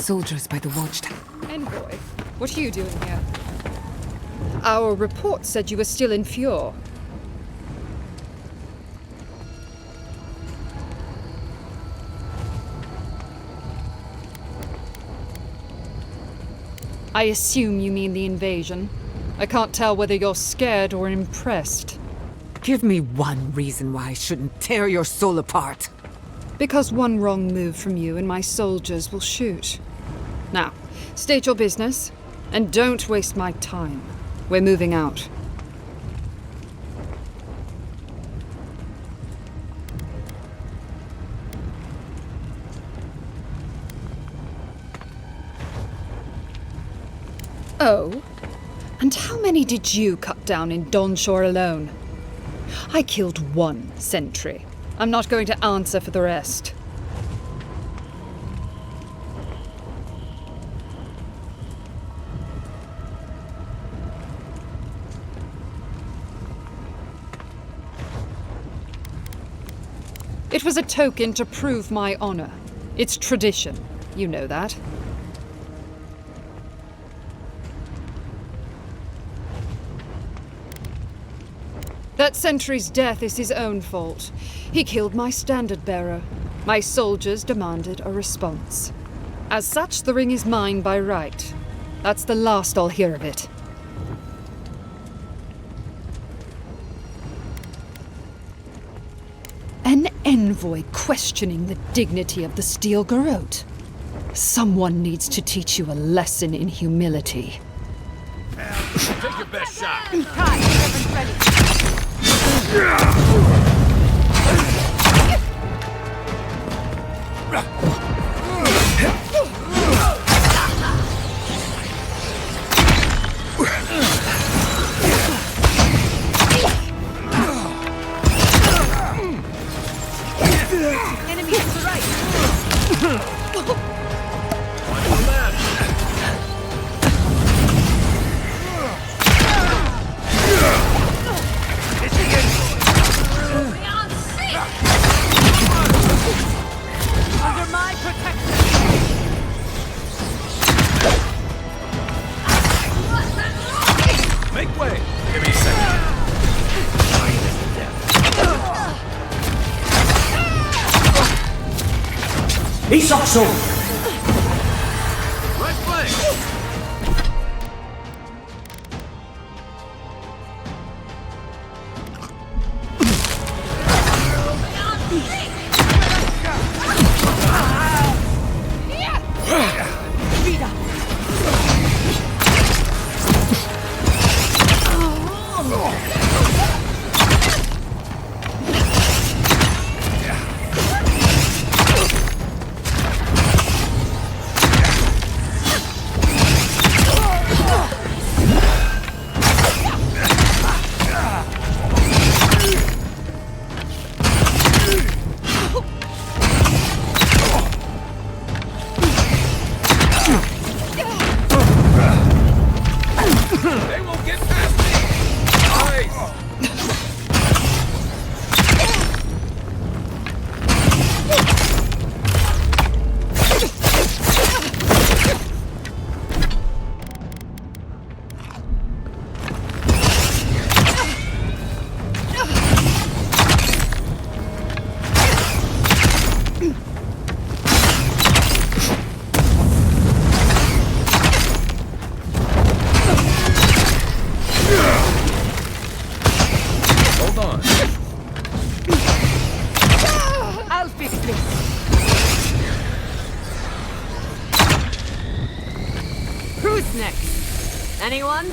soldiers by the watchtower. Envoy, what are you doing here? Our report said you were still in Fjord. I assume you mean the invasion. I can't tell whether you're scared or impressed. Give me one reason why I shouldn't tear your soul apart. Because one wrong move from you and my soldiers will shoot. Now, state your business, and don't waste my time. We're moving out. Oh? And how many did you cut down in Donshore alone? I killed one sentry. I'm not going to answer for the rest. It was a token to prove my honor. It's tradition. You know that. That sentry's death is his own fault. He killed my standard-bearer. My soldiers demanded a response. As such, the ring is mine by right. That's the last I'll hear of it. An envoy questioning the dignity of the Steel Garrote. Someone needs to teach you a lesson in humility. Take your best shot. Kai, weapons ready. Enemy to the right. Under my protection. Make way. Give me a second. He's also. Right flank. They won't get past me! Nice! I'll fix this. Who's next? Anyone?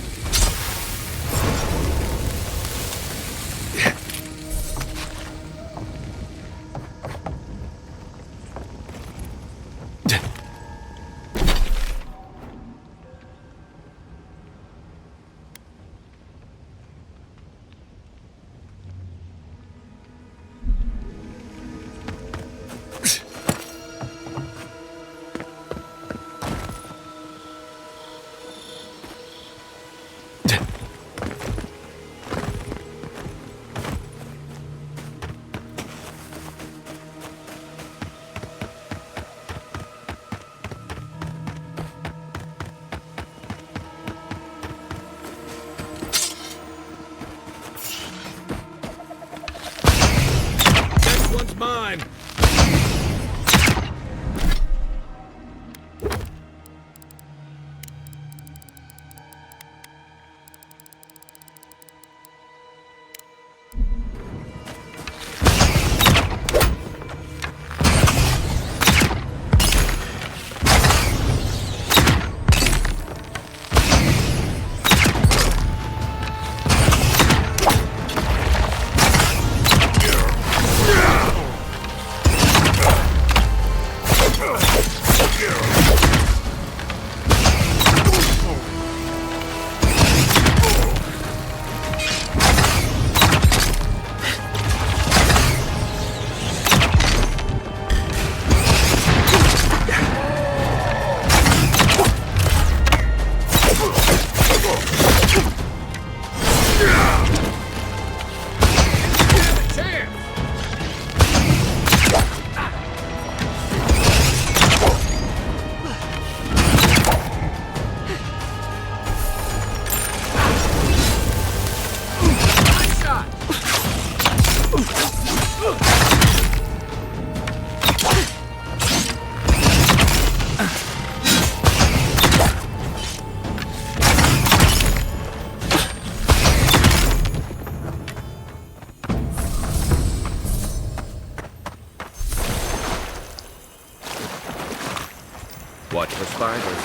spiders.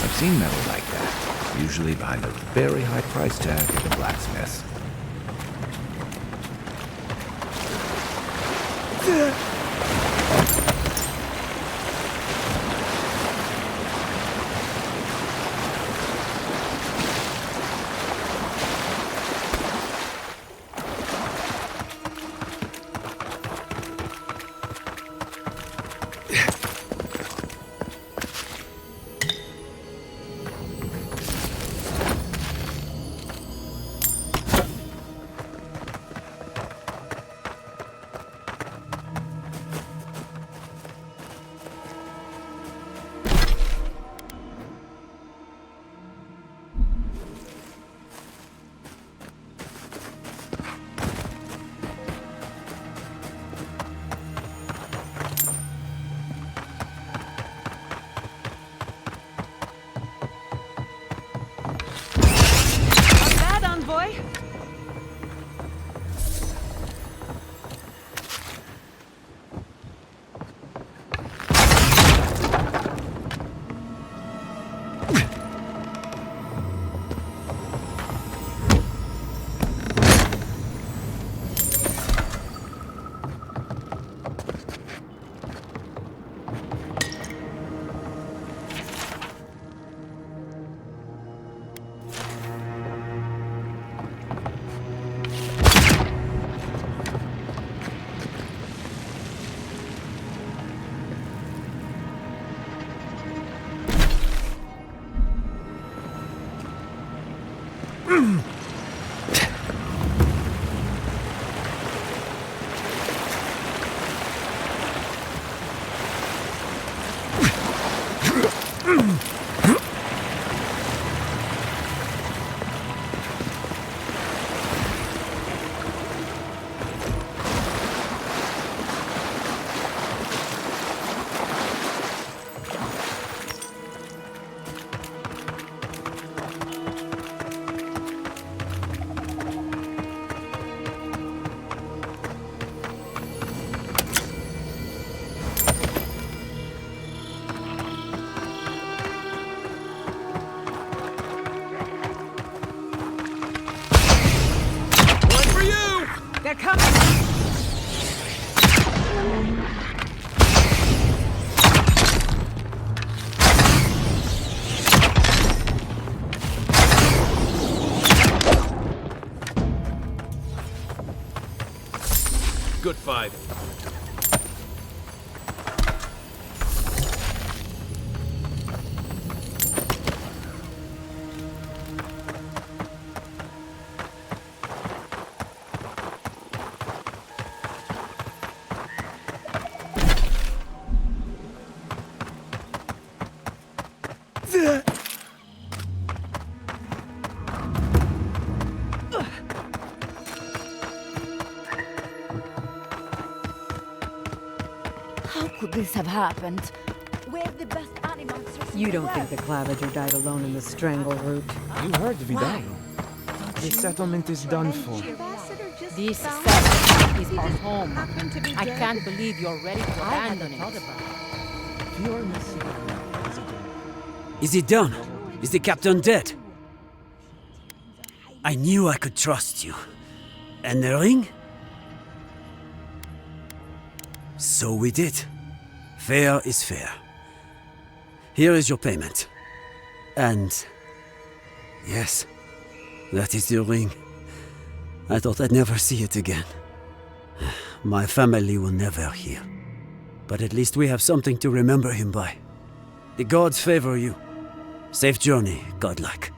I've seen metal like that, usually behind a very high price tag at the blacksmiths. Bad envoy. They're coming! Good fight. How could this have happened? We're the best animals. You don't think the Clavager died alone in the strangle route? You heard Vidal. The settlement is done for. This settlement is our home. I can't believe you're ready to abandon it. Is it done? Is the captain dead? I knew I could trust you. And the ring? So we did. Fair is fair. Here is your payment. And... yes, that is the ring. I thought I'd never see it again. My family will never hear. But at least we have something to remember him by. The gods favor you. Safe journey, godlike.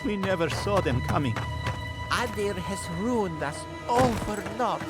We never saw them coming. Adir has ruined us all for naught.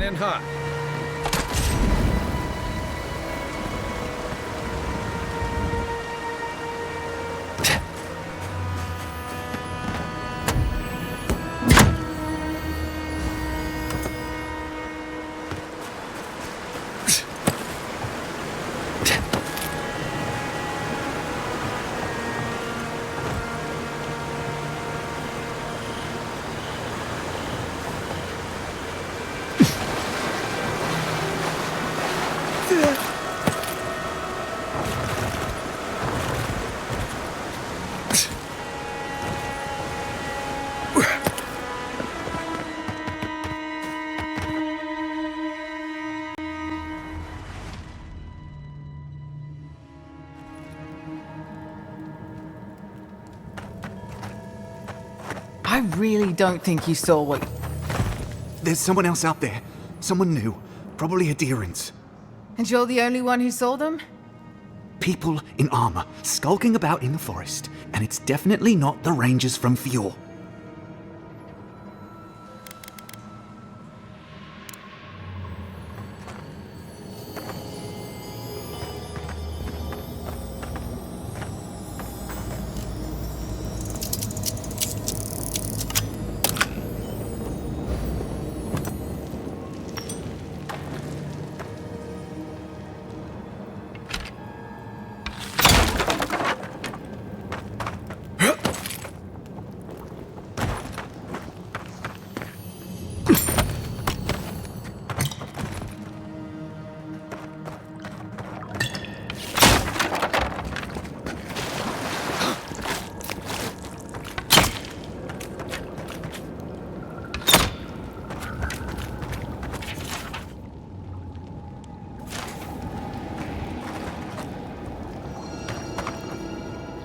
Coming in hot. I really don't think you saw what... There's someone else out there. Someone new. Probably adherents. And you're the only one who saw them? People in armor, skulking about in the forest. And it's definitely not the Rangers from Fjord.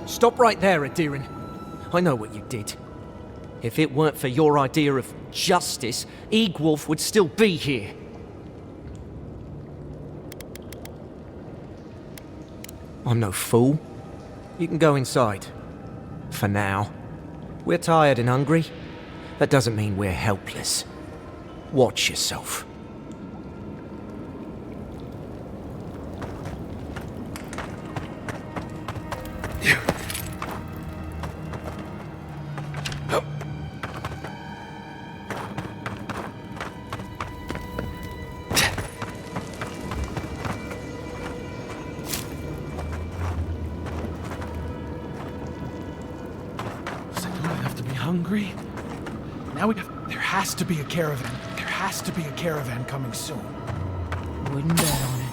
Stop right there, Adirin. I know what you did. If it weren't for your idea of justice, Egwolf would still be here. I'm no fool. You can go inside. For now. We're tired and hungry. That doesn't mean we're helpless. Watch yourself. Hungry? Now there has to be a caravan. There has to be a caravan coming soon. Wouldn't bet on it.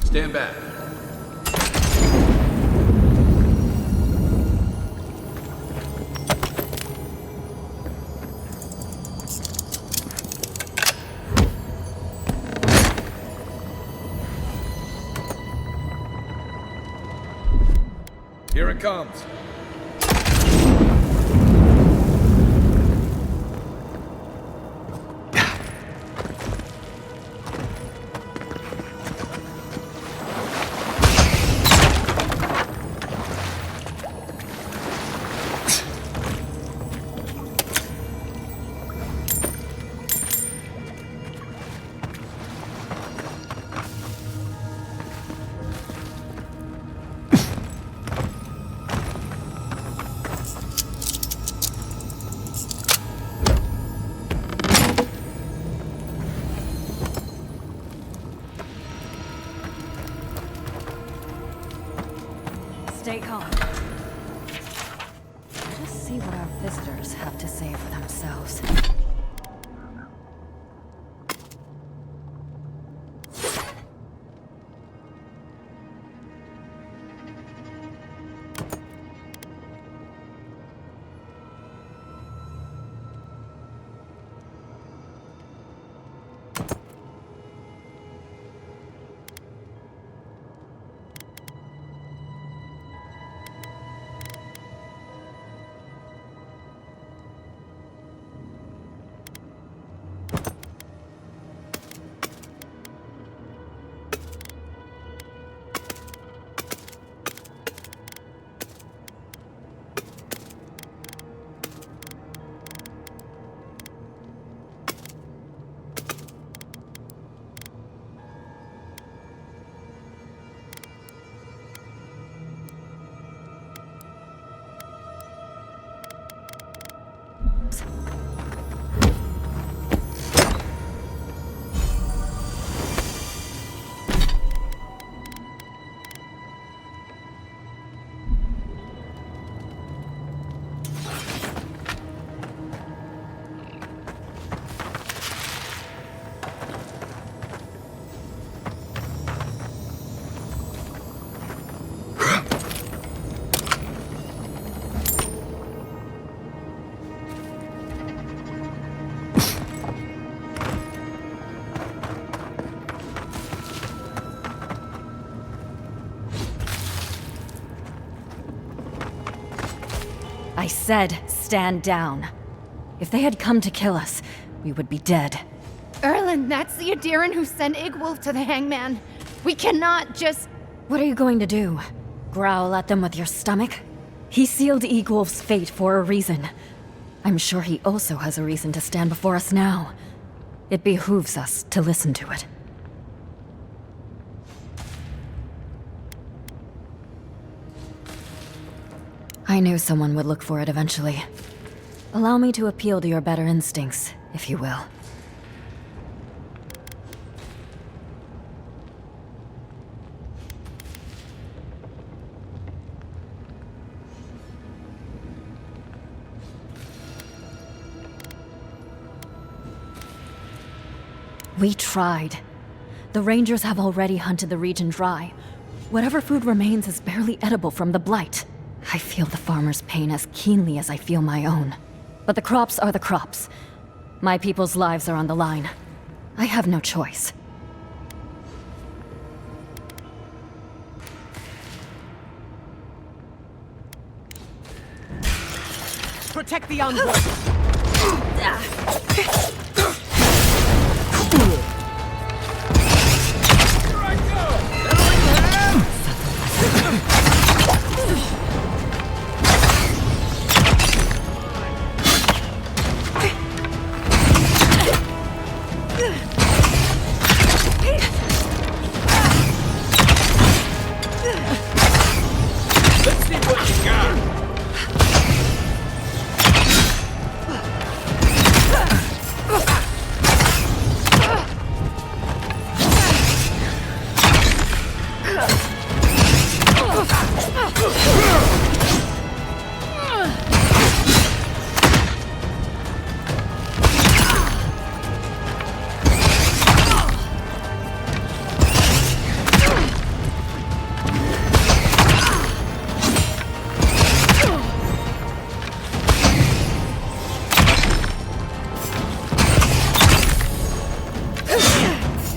Stand back. Here it comes. Stay calm. Just see what our visitors have to say for themselves. I said stand down. If they had come to kill us, we would be dead. Erlen, that's the Adiran who sent Igwolf to the hangman. We cannot just... What are you going to do? Growl at them with your stomach? He sealed Igwolf's fate for a reason. I'm sure he also has a reason to stand before us now. It behooves us to listen to it. I knew someone would look for it eventually. Allow me to appeal to your better instincts, if you will. We tried. The Rangers have already hunted the region dry. Whatever food remains is barely edible from the blight. I feel the farmer's pain as keenly as I feel my own. But the crops are the crops. My people's lives are on the line. I have no choice. Protect the envoy! Let's see what you got.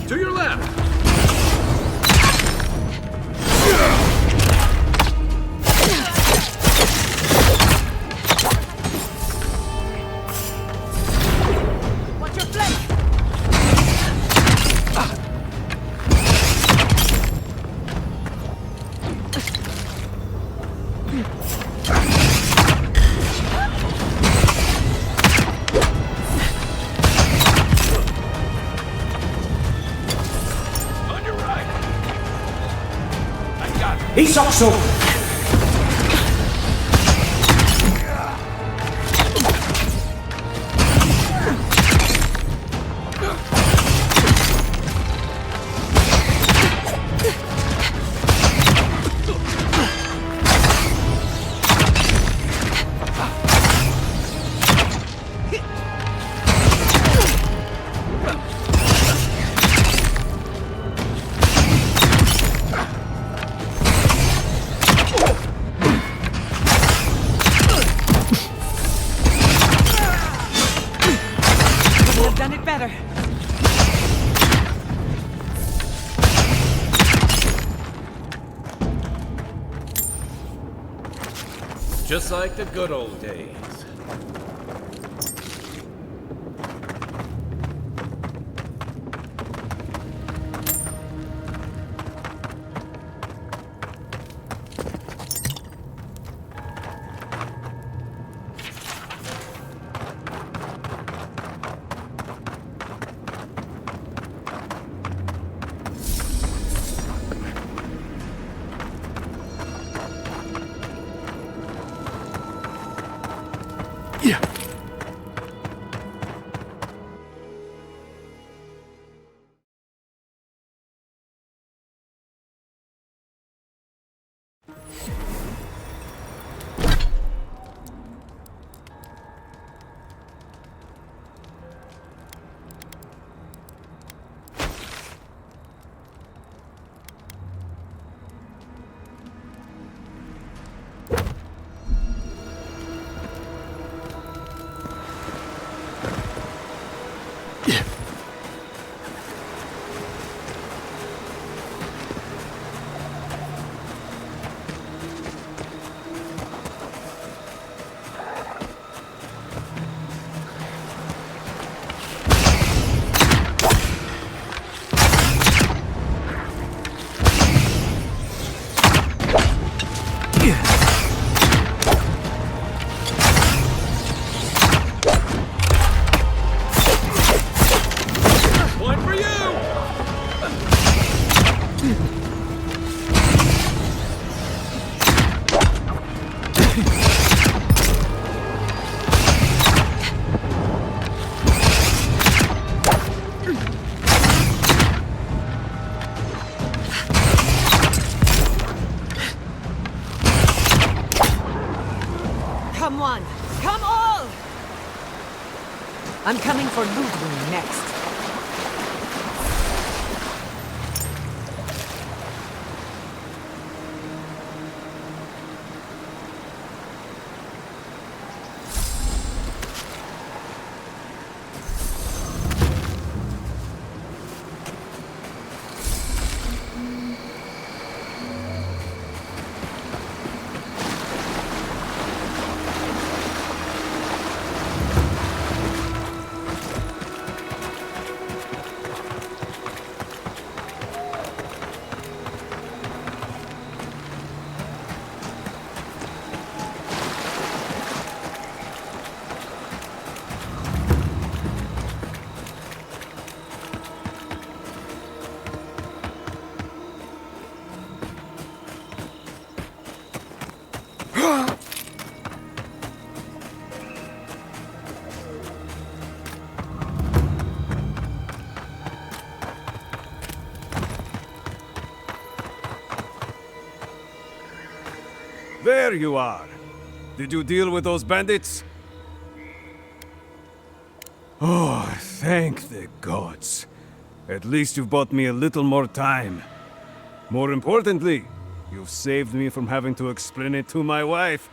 To your left. Watch your flank! On your right. I got it. He's also... Could have done it better. Just like the good old days. Yeah. One for you! Come on! Come all! I'm coming for Ludwig next. There you are. Did you deal with those bandits? Oh, thank the gods. At least you've bought me a little more time. More importantly, you've saved me from having to explain it to my wife.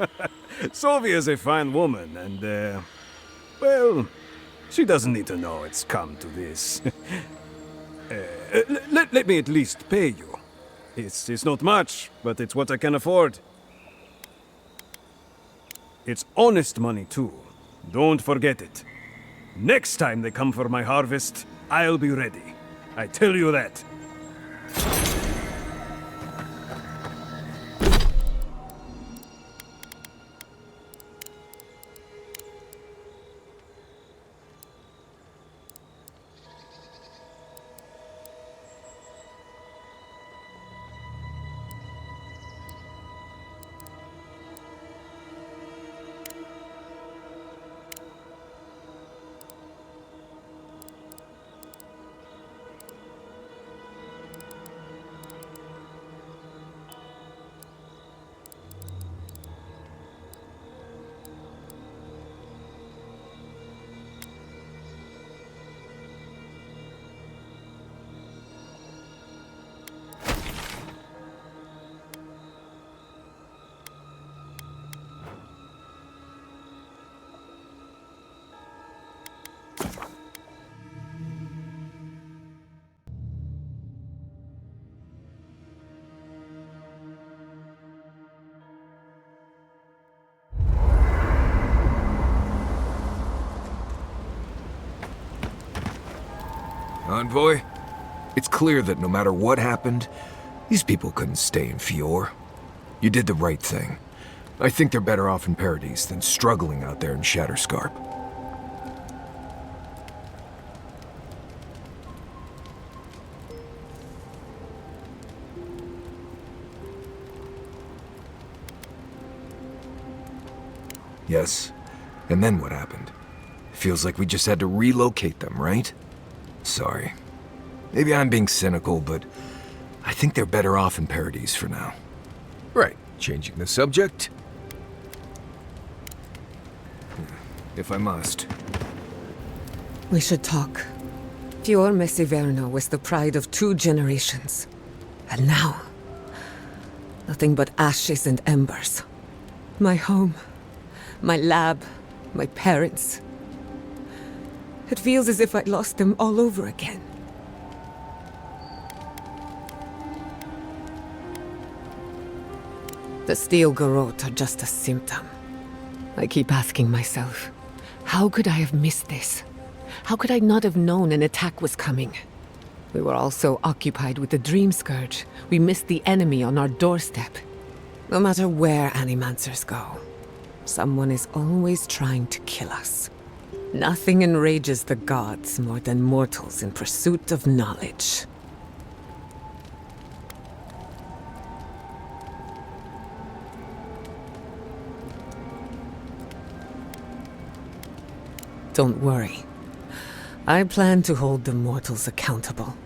Sylvia's a fine woman, and, well, she doesn't need to know it's come to this. Let me at least pay you. It's not much, but it's what I can afford. It's honest money, too. Don't forget it. Next time they come for my harvest, I'll be ready. I tell you that. Envoy, it's clear that no matter what happened, these people couldn't stay in Fior. You did the right thing. I think they're better off in Paradise than struggling out there in Shatterscarp. Yes, and then what happened? Feels like we just had to relocate them, right? Sorry. Maybe I'm being cynical, but I think they're better off in Paradise for now. Right, changing the subject. If I must. We should talk. Fior Messiverno was the pride of 2 generations. And now, nothing but ashes and embers. My home, my lab, my parents. It feels as if I lost them all over again. The steel garrote are just a symptom. I keep asking myself, how could I have missed this? How could I not have known an attack was coming? We were all so occupied with the Dream Scourge, we missed the enemy on our doorstep. No matter where Animancers go, someone is always trying to kill us. Nothing enrages the gods more than mortals in pursuit of knowledge. Don't worry. I plan to hold the mortals accountable.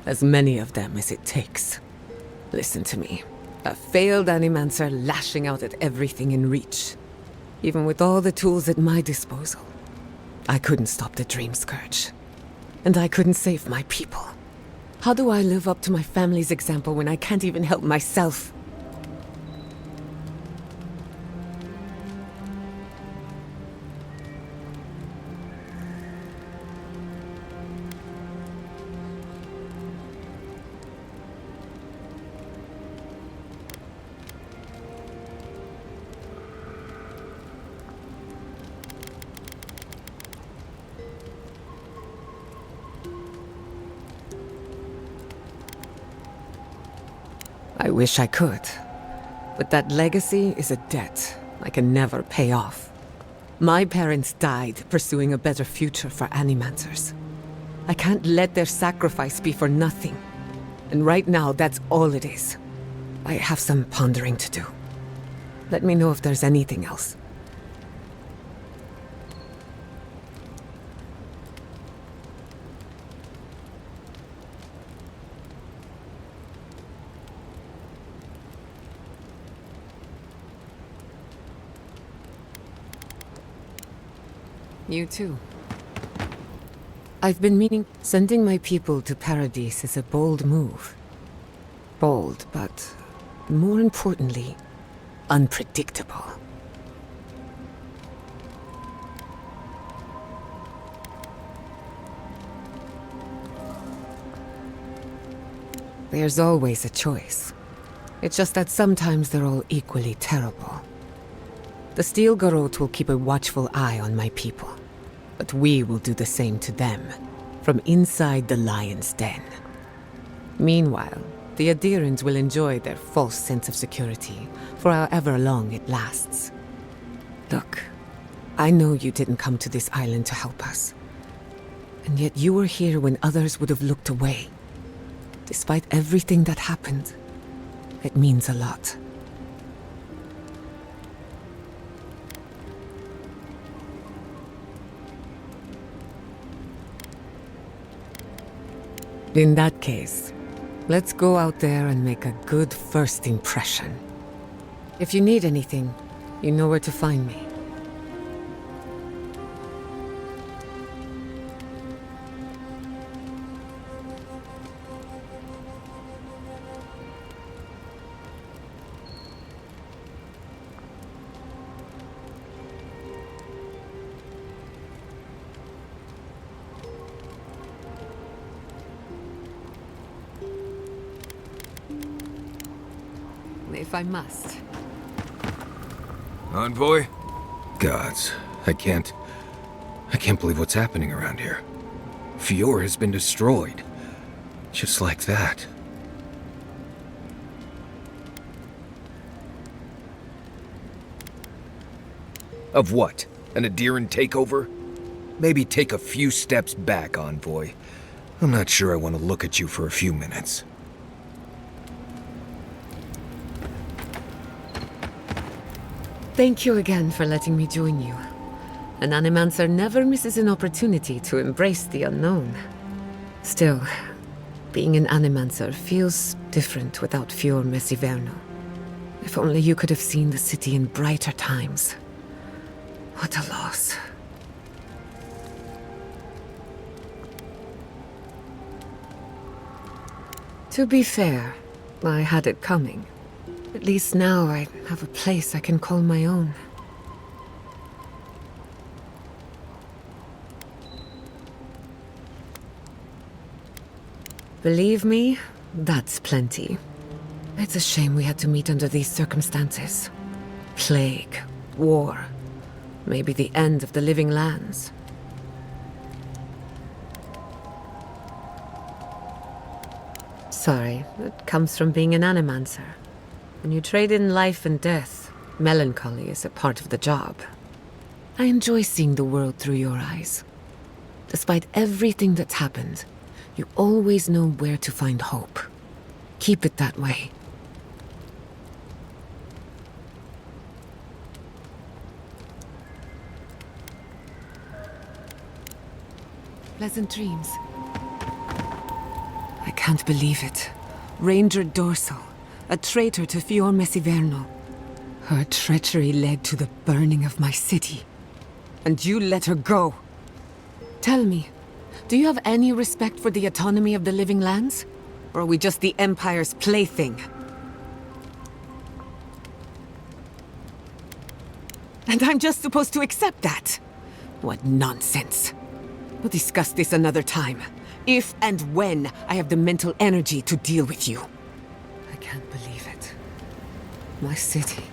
As many of them as it takes. Listen to me. A failed Animancer lashing out at everything in reach. Even with all the tools at my disposal. I couldn't stop the Dream Scourge. And I couldn't save my people. How do I live up to my family's example when I can't even help myself? I wish I could, but that legacy is a debt I can never pay off. My parents died pursuing a better future for Animancers. I can't let their sacrifice be for nothing. And right now, that's all it is. I have some pondering to do. Let me know if there's anything else. You too. I've been meaning... Sending my people to Paradise is a bold move. Bold, but more importantly, unpredictable. There's always a choice. It's just that sometimes they're all equally terrible. The Steel Garrote will keep a watchful eye on my people. But we will do the same to them, from inside the lion's den. Meanwhile, the adherents will enjoy their false sense of security for however long it lasts. Look, I know you didn't come to this island to help us. And yet you were here when others would have looked away. Despite everything that happened, it means a lot. In that case, let's go out there and make a good first impression. If you need anything, you know where to find me. If I must. Envoy? Gods, I can't believe what's happening around here. Fior has been destroyed. Just like that. Of what? An adherent takeover? Maybe take a few steps back, Envoy. I'm not sure I want to look at you for a few minutes. Thank you again for letting me join you. An Animancer never misses an opportunity to embrace the unknown. Still, being an Animancer feels different without Fior Messiverno. If only you could have seen the city in brighter times. What a loss. To be fair, I had it coming. At least now I have a place I can call my own. Believe me, that's plenty. It's a shame we had to meet under these circumstances. Plague, war, maybe the end of the living lands. Sorry, it comes from being an Animancer. When you trade in life and death, melancholy is a part of the job. I enjoy seeing the world through your eyes. Despite everything that's happened, you always know where to find hope. Keep it that way. Pleasant dreams. I can't believe it. Ranger Dorsal, a traitor to Fior Messiverno. Her treachery led to the burning of my city. And you let her go. Tell me, do you have any respect for the autonomy of the living lands? Or are we just the Empire's plaything? And I'm just supposed to accept that? What nonsense. We'll discuss this another time. If and when I have the mental energy to deal with you. I can't believe it. My city.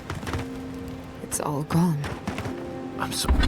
It's all gone. I'm sorry.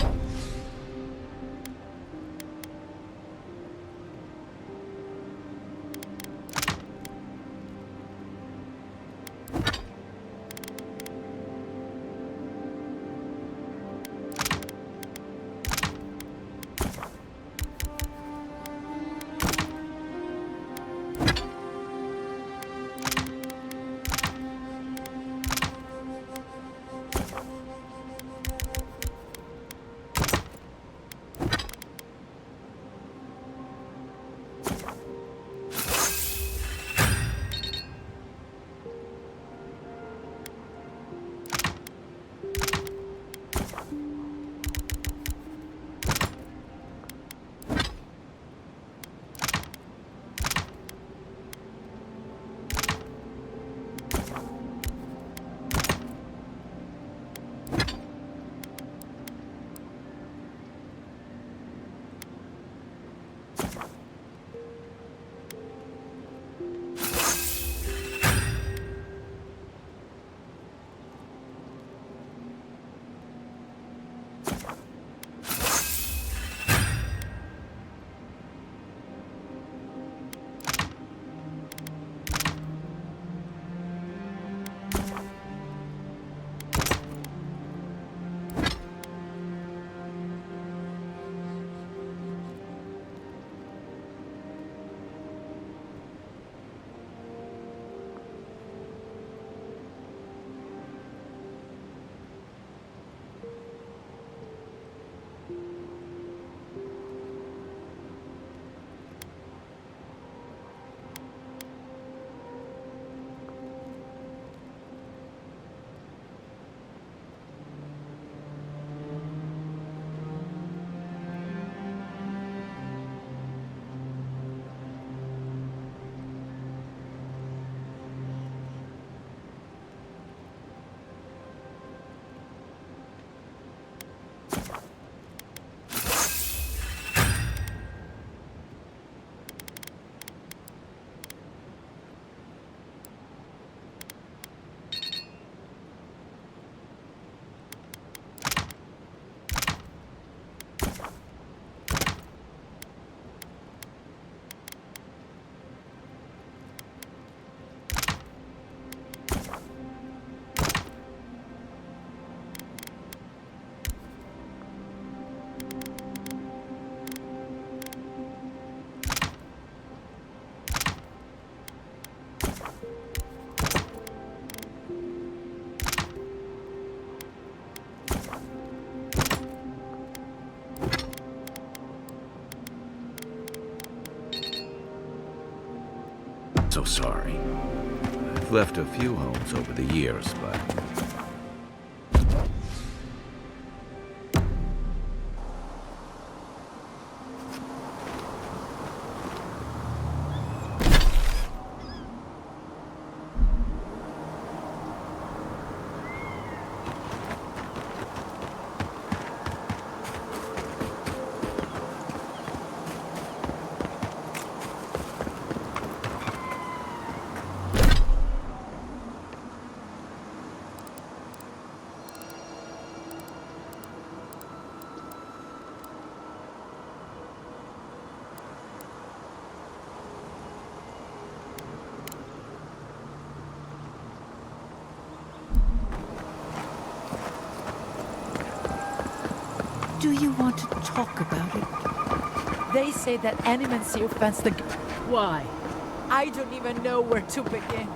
So sorry. I've left a few homes over the years, but... do you want to talk about it? They say that animancy offends the... Why? I don't even know where to begin.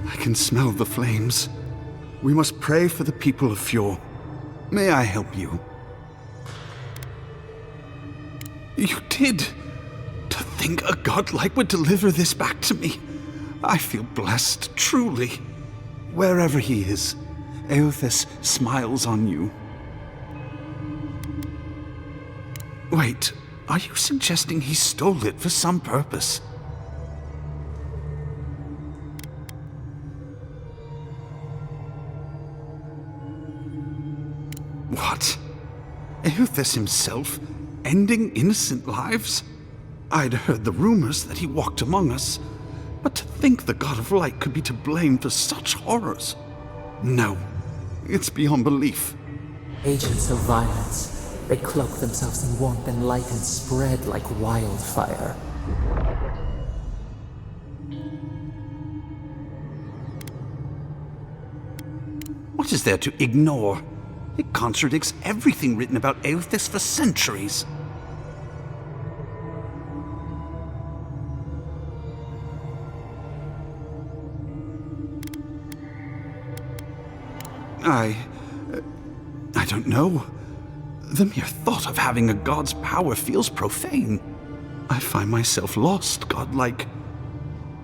I can smell the flames. We must pray for the people of Fjord. May I help you? You did! To think a godlike would deliver this back to me. I feel blessed, truly. Wherever he is, Eothas smiles on you. Wait, are you suggesting he stole it for some purpose? What? Eothas himself, ending innocent lives? I'd heard the rumors that he walked among us, but to think the God of Light could be to blame for such horrors? No, it's beyond belief. Agents of violence. They cloak themselves in warmth and light and spread like wildfire. What is there to ignore? It contradicts everything written about Eothas for centuries. I don't know. The mere thought of having a god's power feels profane. I find myself lost, godlike.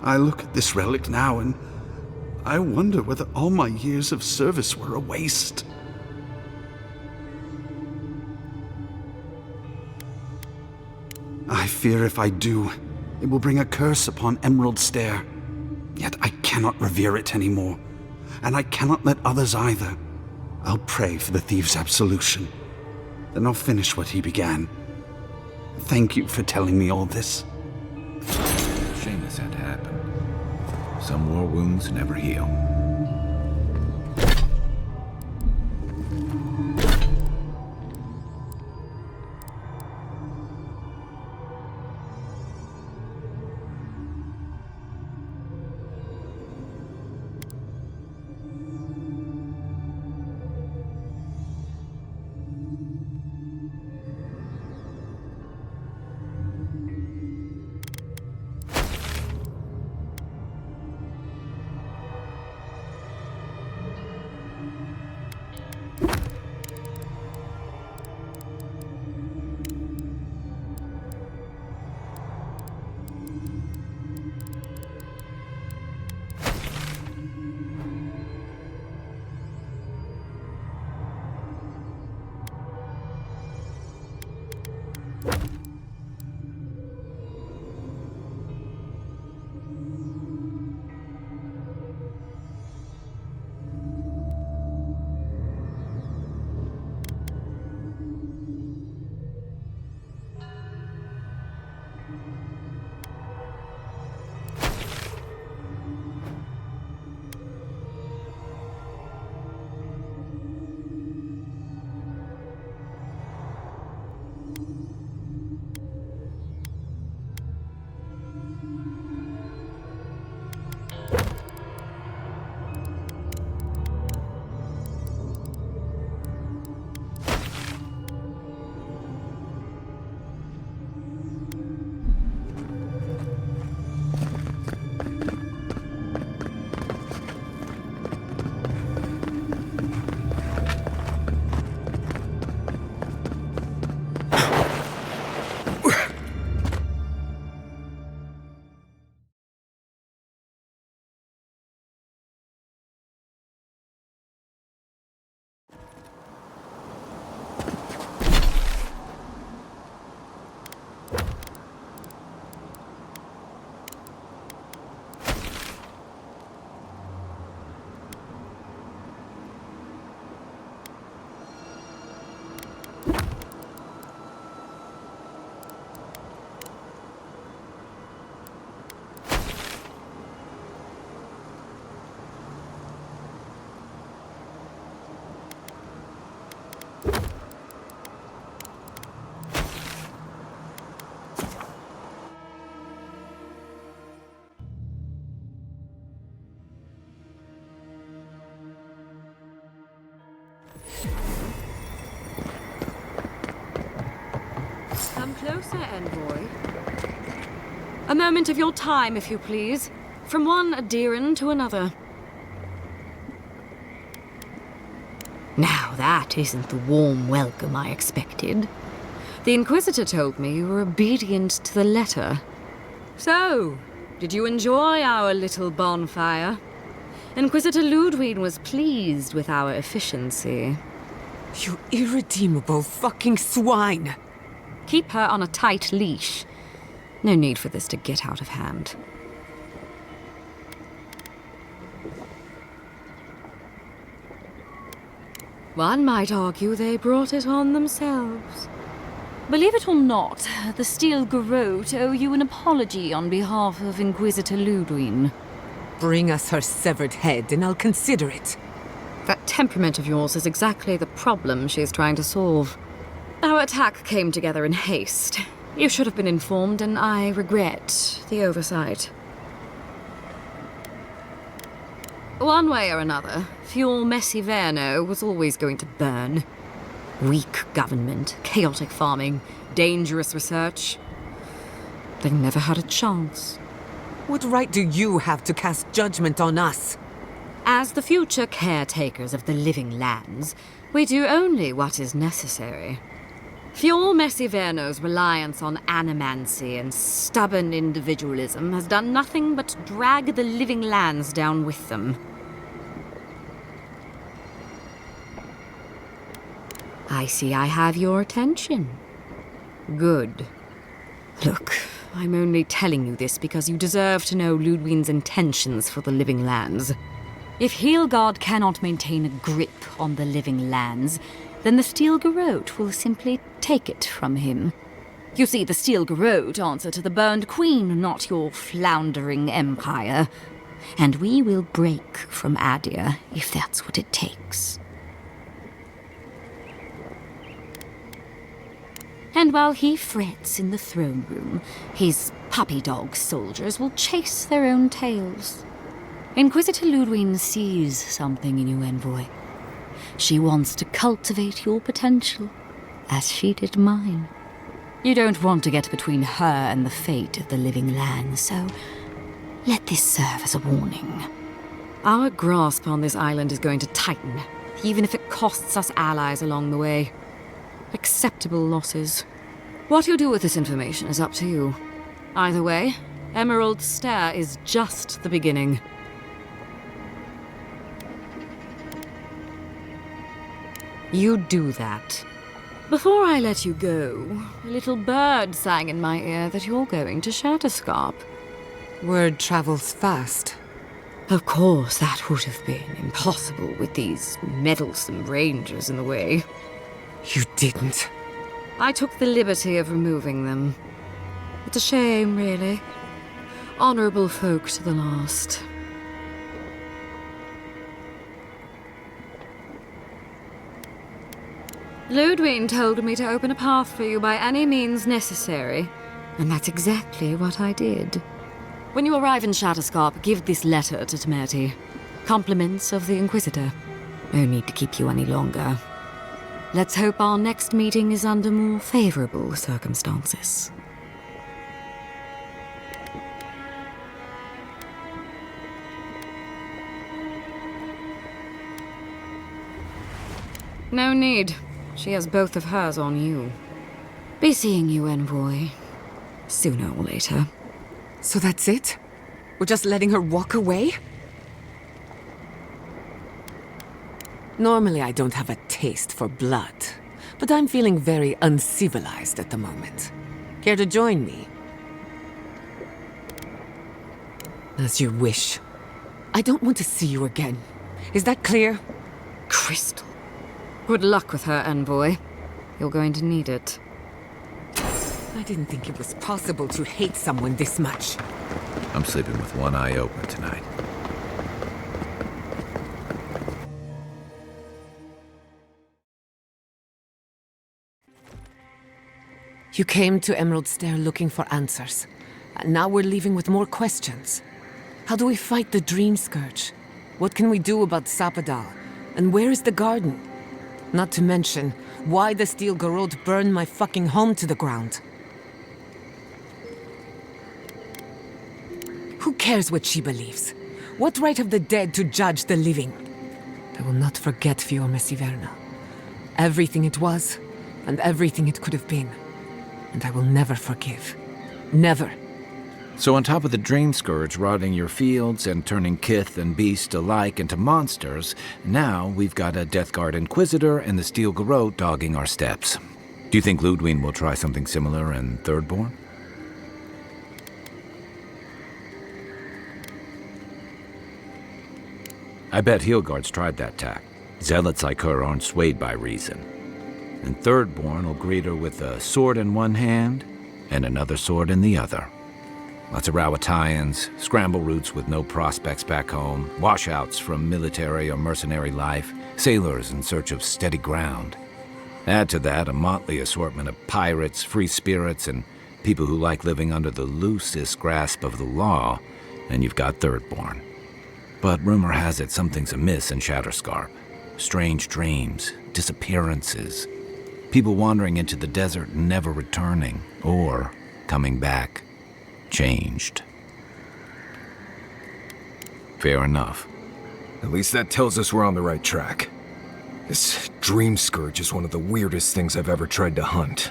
I look at this relic now and I wonder whether all my years of service were a waste. I fear if I do, it will bring a curse upon Emerald Stair. Yet I cannot revere it anymore, and I cannot let others either. I'll pray for the thief's absolution. Then I'll finish what he began. Thank you for telling me all this. Shame this had to happen. Some war wounds never heal. closer, envoy. A moment of your time, if you please. From one Adiran to another. Now, that isn't the warm welcome I expected. The Inquisitor told me you were obedient to the letter. So, did you enjoy our little bonfire? Inquisitor Ludwig was pleased with our efficiency. You irredeemable fucking swine! Keep her on a tight leash. No need for this to get out of hand. One might argue they brought it on themselves. Believe it or not, the Steel Garrote owe you an apology on behalf of Inquisitor Ludwig. Bring us her severed head and I'll consider it. That temperament of yours is exactly the problem she is trying to solve. Our attack came together in haste. You should have been informed, and I regret the oversight. One way or another, Fuel Messiverno was always going to burn. Weak government, chaotic farming, dangerous research. They never had a chance. What right do you have to cast judgment on us? As the future caretakers of the living lands, we do only what is necessary. Fuel Messiverno's reliance on animancy and stubborn individualism has done nothing but drag the living lands down with them. I see I have your attention. Good. Look, I'm only telling you this because you deserve to know Ludwig's intentions for the living lands. If Heelgard cannot maintain a grip on the living lands, then the Steel Garrote will simply take it from him. You see, the Steel Garrote answer to the Burned Queen, not your floundering empire. And we will break from Adia, if that's what it takes. And while he frets in the throne room, his puppy dog soldiers will chase their own tails. Inquisitor Ludwig sees something in you, envoy. She wants to cultivate your potential, as she did mine. You don't want to get between her and the fate of the living land, so let this serve as a warning. Our grasp on this island is going to tighten, even if it costs us allies along the way. Acceptable losses. What you do with this information is up to you. Either way, Emerald Stair is just the beginning. You do that. Before I let you go, a little bird sang in my ear that you're going to Shatterscarp. Word travels fast. Of course, that would have been impossible with these meddlesome rangers in the way. You didn't. I took the liberty of removing them. It's a shame, really. Honorable folk to the last. Ludwig told me to open a path for you by any means necessary, and that's exactly what I did. When you arrive in Shatterscarp, give this letter to Temerity. Compliments of the Inquisitor. No need to keep you any longer. Let's hope our next meeting is under more favorable circumstances. No need. She has both of hers on you. Be seeing you, envoy. Sooner or later. So that's it? We're just letting her walk away? Normally I don't have a taste for blood, but I'm feeling very uncivilized at the moment. Care to join me? As you wish. I don't want to see you again. Is that clear? Crystal. Good luck with her, envoy. You're going to need it. I didn't think it was possible to hate someone this much. I'm sleeping with one eye open tonight. You came to Emerald Stair looking for answers, and now we're leaving with more questions. How do we fight the Dream Scourge? What can we do about Sapadal? And where is the garden? Not to mention, why the Steel Garrote burned my fucking home to the ground. Who cares what she believes? What right have the dead to judge the living? I will not forget Fior Messiverna. Everything it was, and everything it could have been. And I will never forgive. Never. So on top of the Dream Scourge rotting your fields and turning kith and beast alike into monsters, now we've got a Death Guard Inquisitor and the Steel Garrote dogging our steps. Do you think Ludwig will try something similar in Thirdborn? I bet Heelguard's tried that tack. Zealots like her aren't swayed by reason. And Thirdborn will greet her with a sword in one hand and another sword in the other. Lots of Rawatayans, scramble routes with no prospects back home, washouts from military or mercenary life, sailors in search of steady ground. Add to that a motley assortment of pirates, free spirits, and people who like living under the loosest grasp of the law, and you've got Thirdborn. But rumor has it something's amiss in Shatterscarp. Strange dreams, disappearances, people wandering into the desert and never returning, or coming back. Changed. Fair enough. At least that tells us we're on the right track. This Dream Scourge is one of the weirdest things I've ever tried to hunt.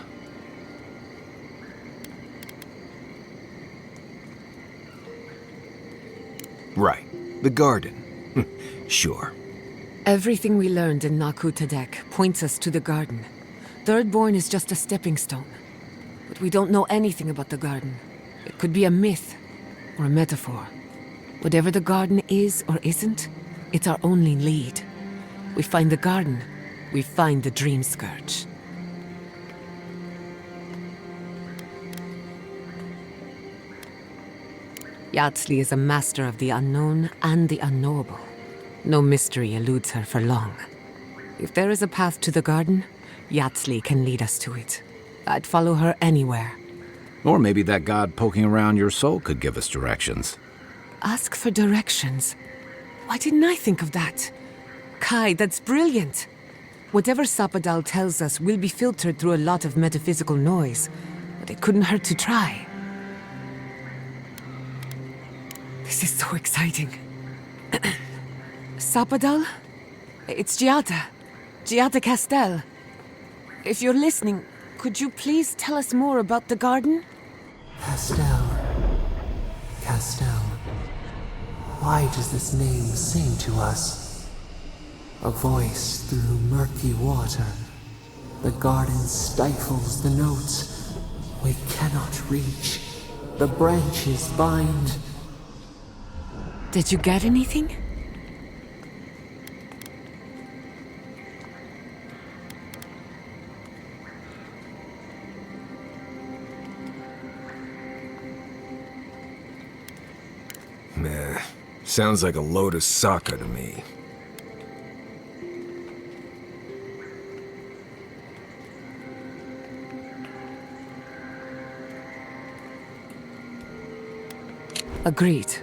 Right. The garden. Sure. Everything we learned in Naku Tadek points us to the garden. Thirdborn is just a stepping stone. But we don't know anything about the garden. It could be a myth, or a metaphor. Whatever the garden is or isn't, it's our only lead. We find the garden, we find the Dream Scourge. Yatsley is a master of the unknown and the unknowable. No mystery eludes her for long. If there is a path to the garden, Yatsley can lead us to it. I'd follow her anywhere. Or maybe that god poking around your soul could give us directions. Ask for directions. Why didn't I think of that? Kai, that's brilliant. Whatever Sapadal tells us will be filtered through a lot of metaphysical noise, but it couldn't hurt to try. This is so exciting. Sapadal? It's Giada. Giada Castel. If you're listening, could you please tell us more about the garden? Castel. Castel. Why does this name sing to us? A voice through murky water. The garden stifles the notes we cannot reach. The branches bind. Did you get anything? Meh. Sounds like a load of Sokka to me. Agreed.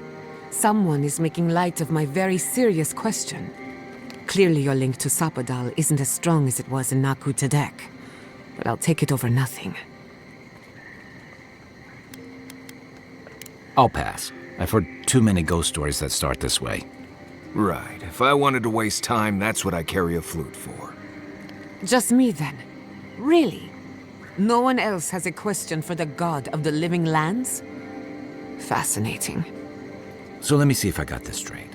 Someone is making light of my very serious question. Clearly your link to Sapadal isn't as strong as it was in Naku Tadek, but I'll take it over nothing. I'll pass. I've heard too many ghost stories that start this way. Right. If I wanted to waste time, that's what I carry a flute for. Just me then? Really? No one else has a question for the god of the living lands? Fascinating. So let me see if I got this straight.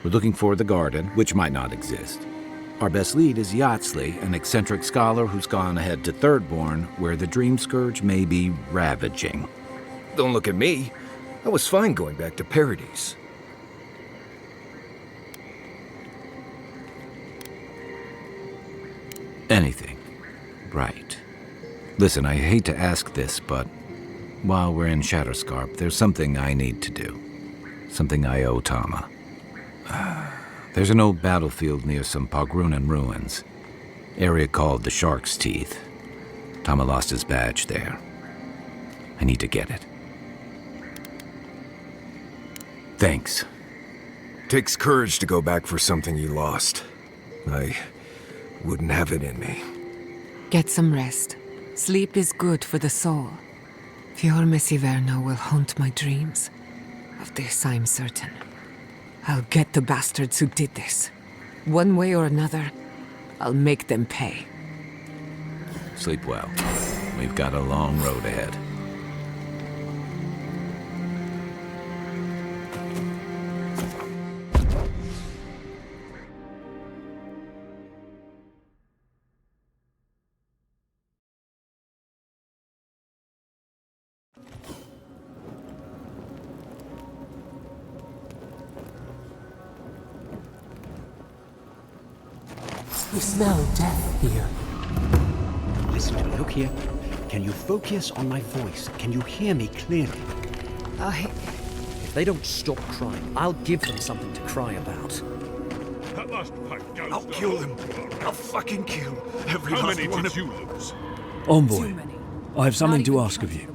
We're looking for the garden, which might not exist. Our best lead is Yatsley, an eccentric scholar who's gone ahead to Thirdborn, where the Dream Scourge may be ravaging. Don't look at me. I was fine going back to Paradise. Anything. Right. Listen, I hate to ask this, but while we're in Shatterscarp, there's something I need to do. Something I owe Tama. There's an old battlefield near some Pogrunan ruins. Area called the Shark's Teeth. Tama lost his badge there. I need to get it. Thanks. Takes courage to go back for something you lost. I wouldn't have it in me. Get some rest. Sleep is good for the soul. Fior Messiverna will haunt my dreams. A Of this I'm certain. I'll get the bastards who did this. One way or another, I'll make them pay. Sleep well. We've got a long road ahead. You smell death here. Listen to me, look here. Can you focus on my voice? Can you hear me clearly? If they don't stop crying, I'll give them something to cry about. I'll kill them. I'll fucking kill every last one of you. Envoy, I have something to ask of you.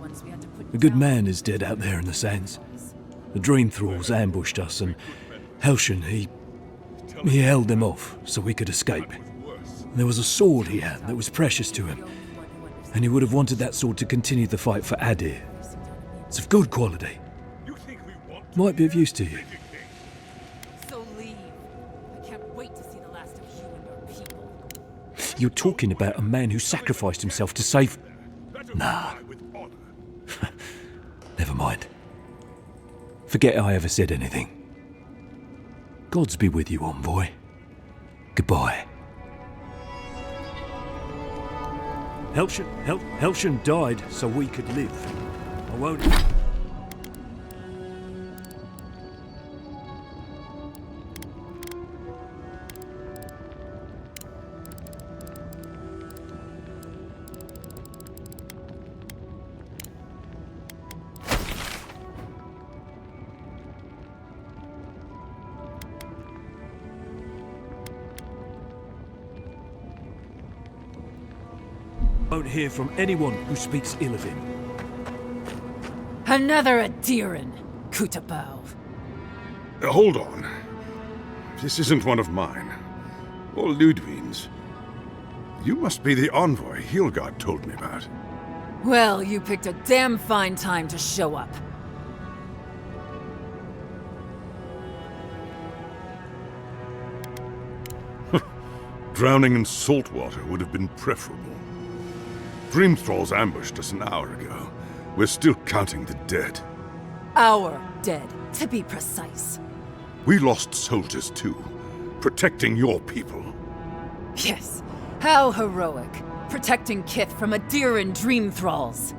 A good man is dead out there in the sands. The dream thralls ambushed us, and Helshin, he held them off so we could escape. There was a sword he had that was precious to him, and he would have wanted that sword to continue the fight for Adir. It's of good quality. Might be of use to you. So leave. I can't wait to see the last of you and your people. You're talking about a man who sacrificed himself to save... Nah. Never mind. Forget I ever said anything. Gods be with you, Envoy. Goodbye. Helshin died so we could live. I won't... Won't hear from anyone who speaks ill of him. Another Adiran, Kutabao. Hold on. This isn't one of mine. Or Ludwig's. You must be the envoy Hilgard told me about. Well, you picked a damn fine time to show up. Drowning in salt water would have been preferable. Dream Thralls ambushed us an hour ago. We're still counting the dead. Our dead, to be precise. We lost soldiers too, protecting your people. Yes, how heroic. Protecting Kith from Adiran dream thralls.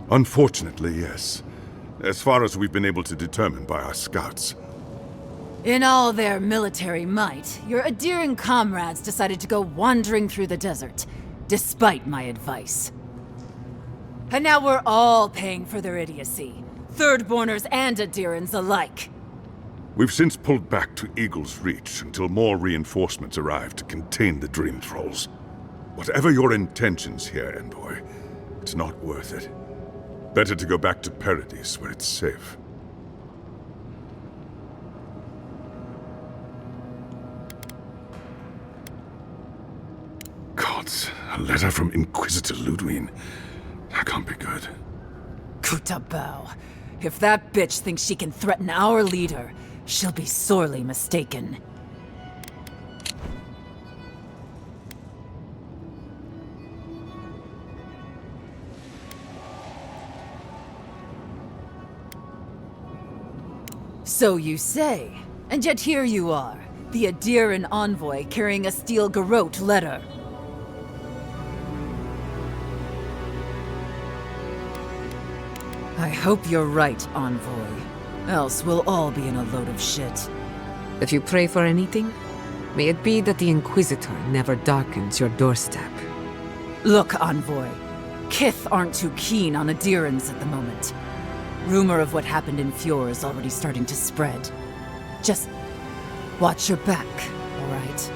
Unfortunately, yes. As far as we've been able to determine by our scouts. In all their military might, your Adiran comrades decided to go wandering through the desert, despite my advice. And now we're all paying for their idiocy. Thirdborners and Adirans alike. We've since pulled back to Eagle's Reach until more reinforcements arrive to contain the Dream Thralls. Whatever your intentions here, Envoy, it's not worth it. Better to go back to Paradise where it's safe. Gods, a letter from Inquisitor Ludwig. That can't be good. Kutabao. If that bitch thinks she can threaten our leader, she'll be sorely mistaken. So you say, and yet here you are, the Adiran envoy carrying a steel garrote letter. I hope you're right, envoy. Else we'll all be in a load of shit. If you pray for anything, may it be that the Inquisitor never darkens your doorstep. Look, envoy. Kith aren't too keen on Adirans at the moment. Rumor of what happened in Fjord is already starting to spread. Just watch your back, all right?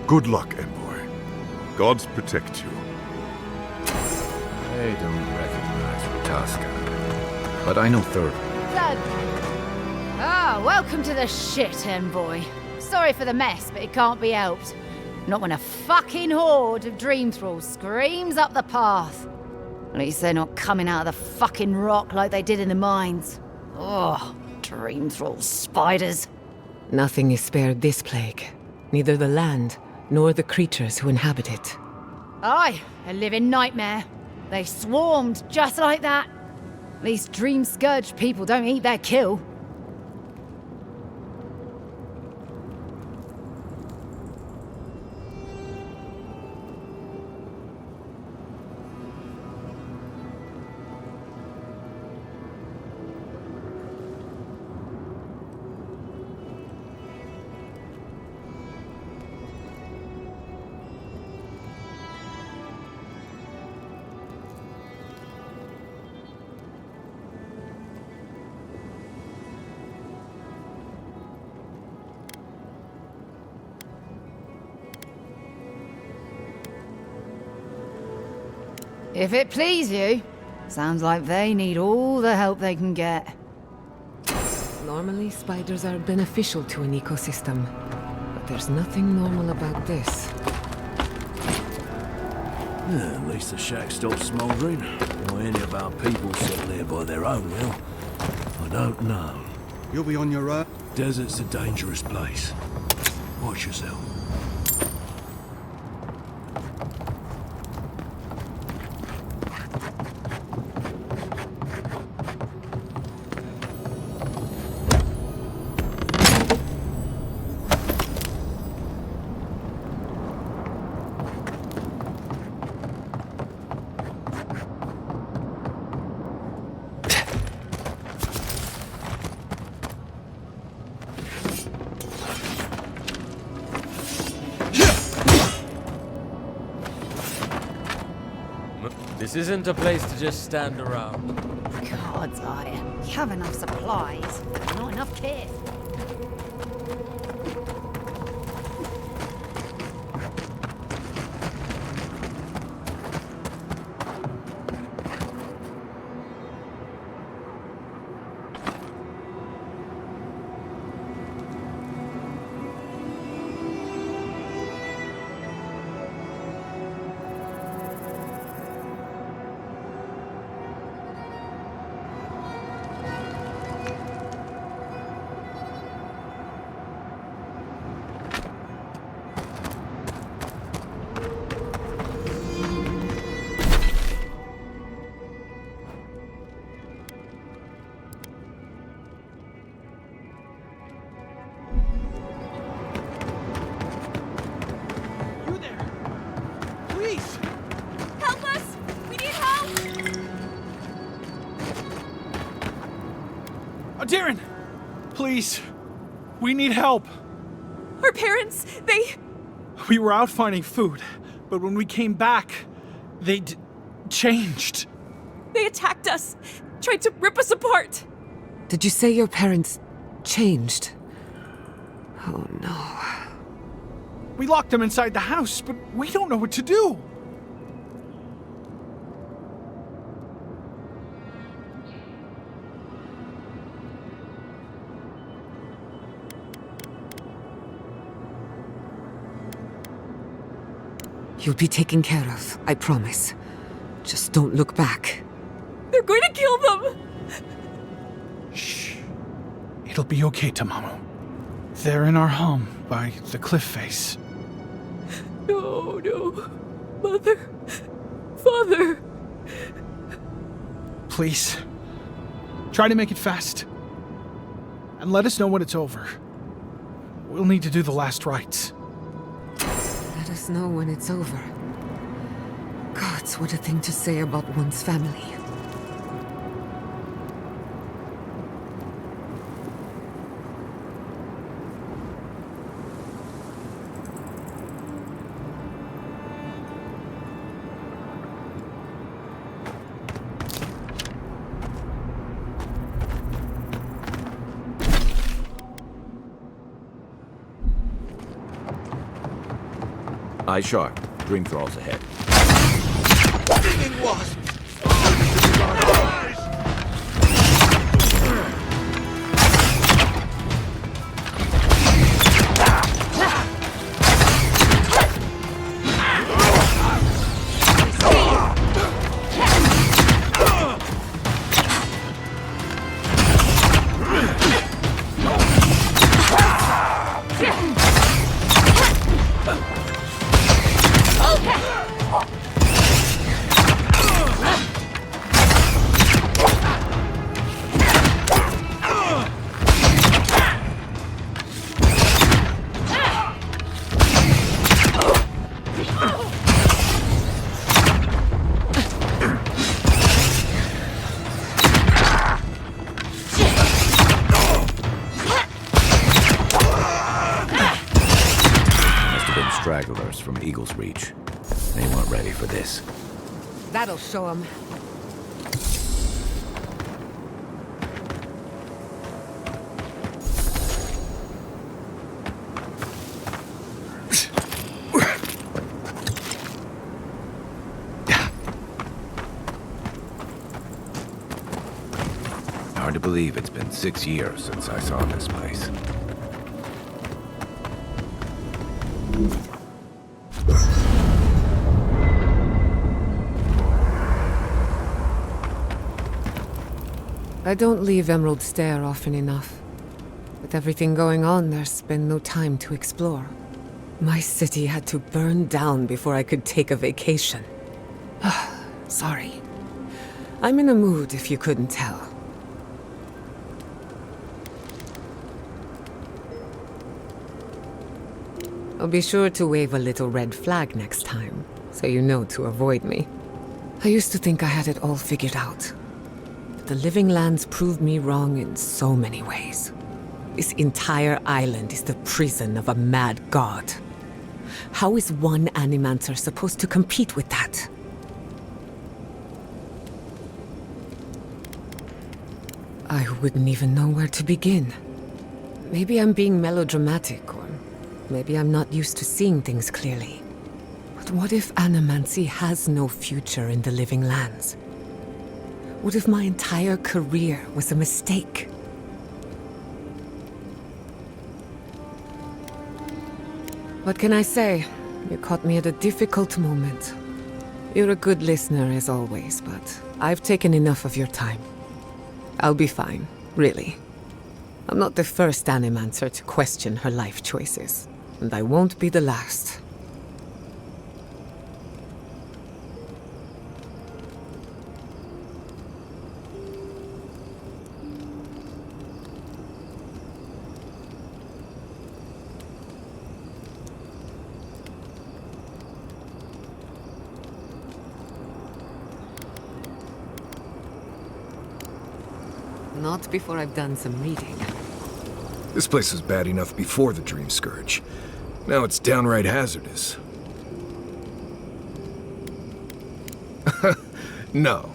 Good luck, Envoy. Gods protect you. I don't recognize Rataska, but I know Third. Dad! Ah, welcome to the shit, envoy. Sorry for the mess, but it can't be helped. Not when a fucking horde of dream thralls screams up the path. At least they're not coming out of the fucking rock like they did in the mines. Oh, dream thrall spiders. Nothing is spared this plague. Neither the land, nor the creatures who inhabit it. Aye, a living nightmare. They swarmed just like that. At least dream scourge people don't eat their kill. If it please you, sounds like they need all the help they can get. Normally, spiders are beneficial to an ecosystem, but there's nothing normal about this. Yeah, at least the shack stopped smouldering. Or any of our people settle there by their own will. I don't know. You'll be on your own. Desert's a dangerous place. Watch yourself. This isn't a place to just stand around. God's eye. You have enough supplies, but not enough kit. Darren! Please. We need help. Our parents, they... We were out finding food, but when we came back, they changed. They attacked us, tried to rip us apart. Did you say your parents changed? Oh no. We locked them inside the house, but we don't know what to do. You'll be taken care of, I promise. Just don't look back. They're going to kill them! Shh. It'll be okay, Tamamu. They're in our home, by the cliff face. No, no. Mother. Father. Please. Try to make it fast. And let us know when it's over. We'll need to do the last rites. Let us know when it's over. Gods, what a thing to say about one's family. Eye sharp. Dream thralls ahead. Stinging wasp! stragglers from Eagle's Reach. They weren't ready for this. That'll show them. Hard to believe it's been 6 years since I saw this place. I don't leave Emerald Stair often enough. With everything going on, there's been no time to explore. My city had to burn down before I could take a vacation. Sorry. I'm in a mood, if you couldn't tell. I'll be sure to wave a little red flag next time, so you know to avoid me. I used to think I had it all figured out. But the Living Lands proved me wrong in so many ways. This entire island is the prison of a mad god. How is one Animancer supposed to compete with that? I wouldn't even know where to begin. Maybe I'm being melodramatic, or maybe I'm not used to seeing things clearly. But what if Animancy has no future in the Living Lands? What if my entire career was a mistake? What can I say? You caught me at a difficult moment. You're a good listener as always, but I've taken enough of your time. I'll be fine, really. I'm not the first Animancer to question her life choices, and I won't be the last. Not before I've done some reading. This place was bad enough before the Dream Scourge. Now it's downright hazardous. No,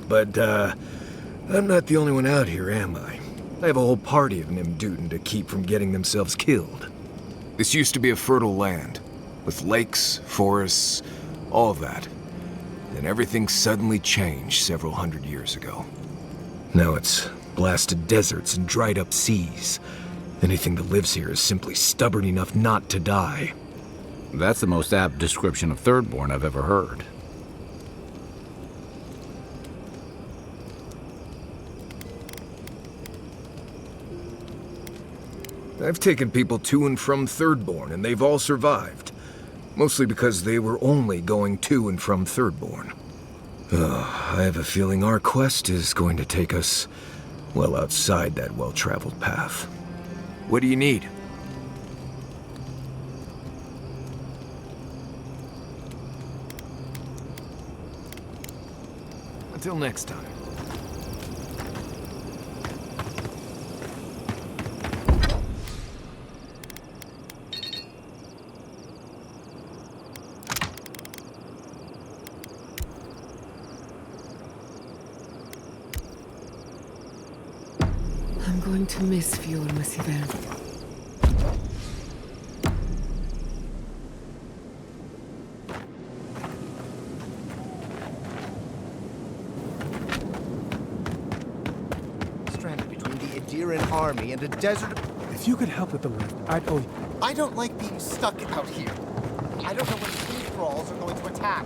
but I'm not the only one out here, am I? I have a whole party of Nimdutin to keep from getting themselves killed. This used to be a fertile land, with lakes, forests, all of that. Then everything suddenly changed several hundred years ago. Now it's blasted deserts and dried up seas. Anything that lives here is simply stubborn enough not to die. That's the most apt description of Thirdborn I've ever heard. I've taken people to and from Thirdborn, and they've all survived. Mostly because they were only going to and from Thirdborn. I have a feeling our quest is going to take us well outside that well-traveled path. What do you need? Until next time. I'm going to miss Fior Masiver. Stranded between the Adiran army and a desert. If you could help with the lift, I'd owe you. I don't like being stuck out here. I don't know when sea thralls are going to attack.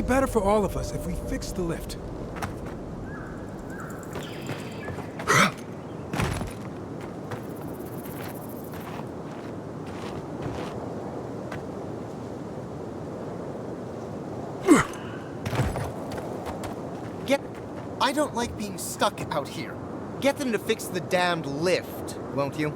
be better for all of us if we fix the lift. I don't like being stuck out here. Get them to fix the damned lift, won't you?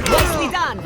Nicely done!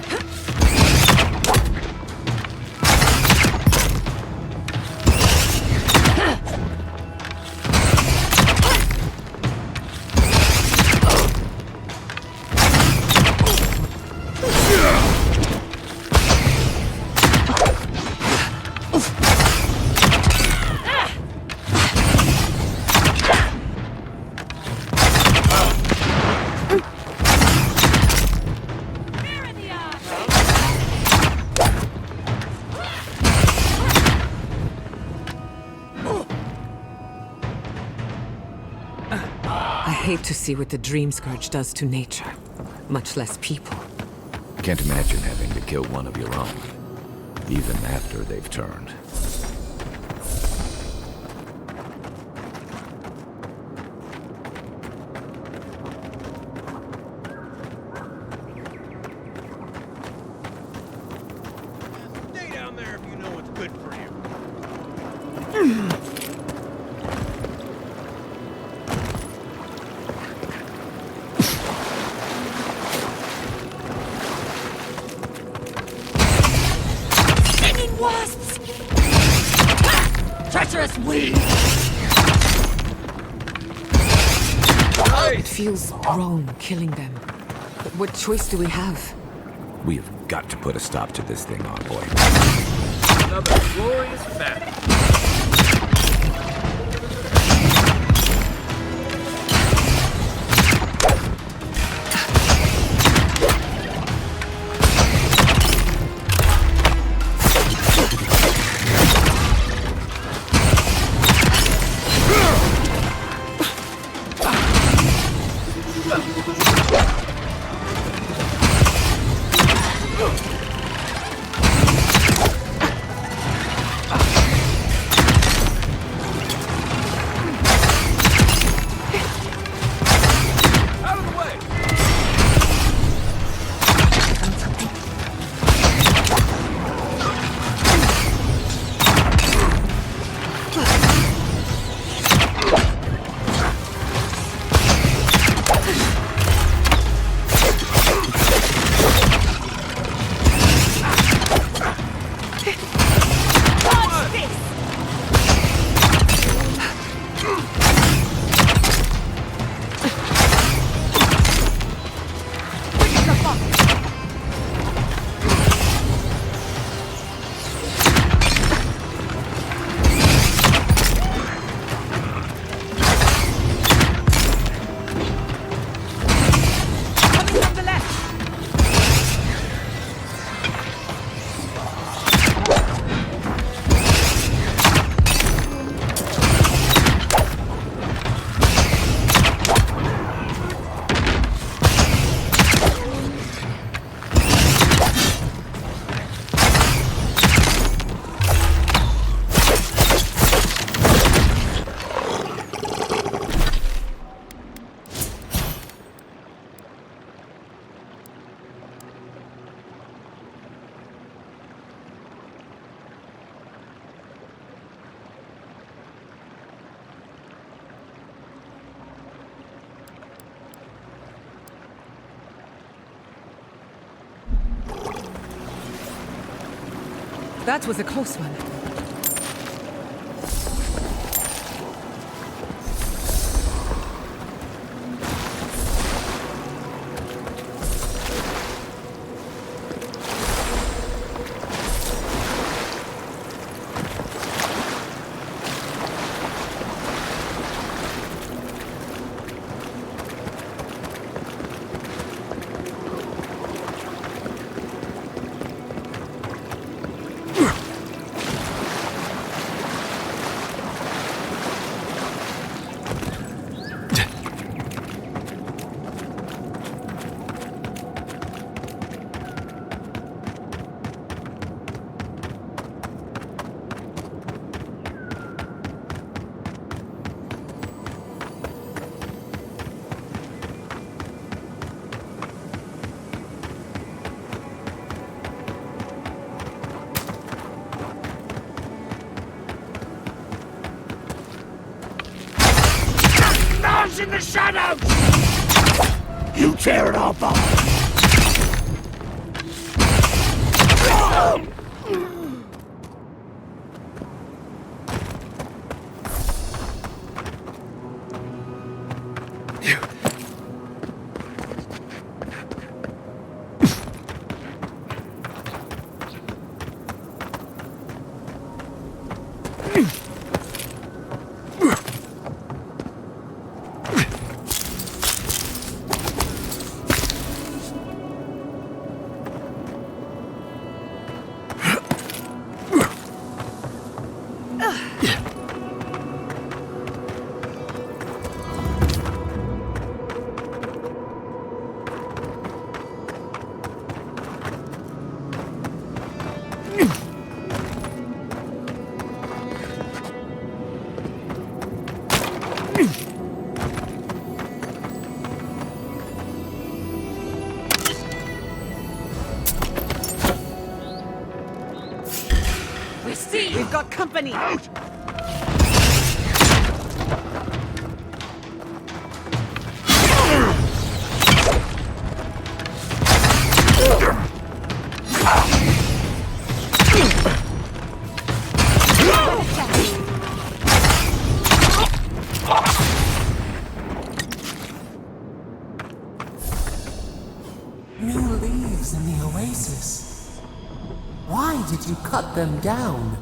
I hate to see what the Dream Scourge does to nature, much less people. Can't imagine having to kill one of your own, even after they've turned. Stay down there if you know what's good for you. Wasps! Treacherous weed! It feels wrong killing them. But what choice do we have? We have got to put a stop to this thing, Envoy. Another glorious battle. That was a close one. Guards in the shadows! You tear it off! We've got company! Out! New leaves in the oasis. Why did you cut them down?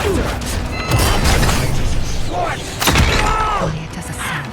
Quiet as a sound.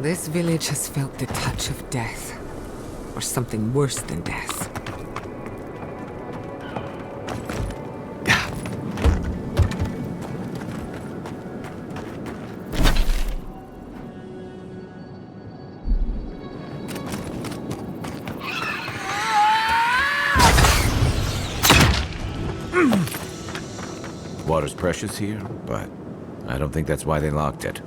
This village has felt the touch of death, or something worse than death. Water's precious here, but I don't think that's why they locked it.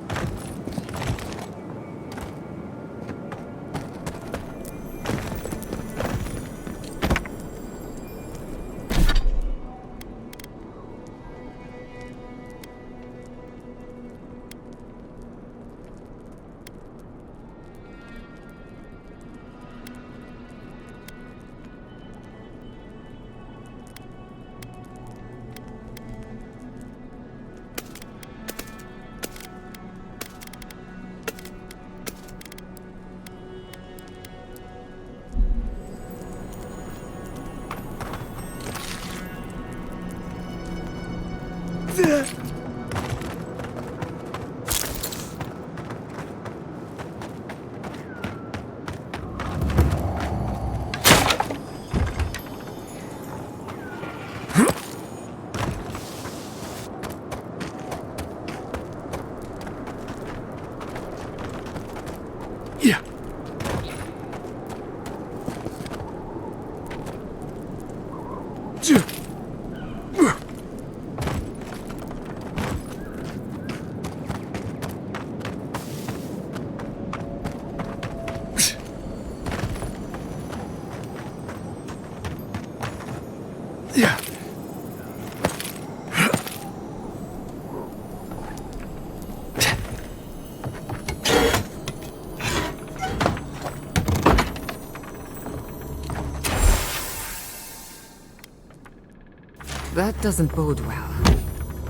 That doesn't bode well.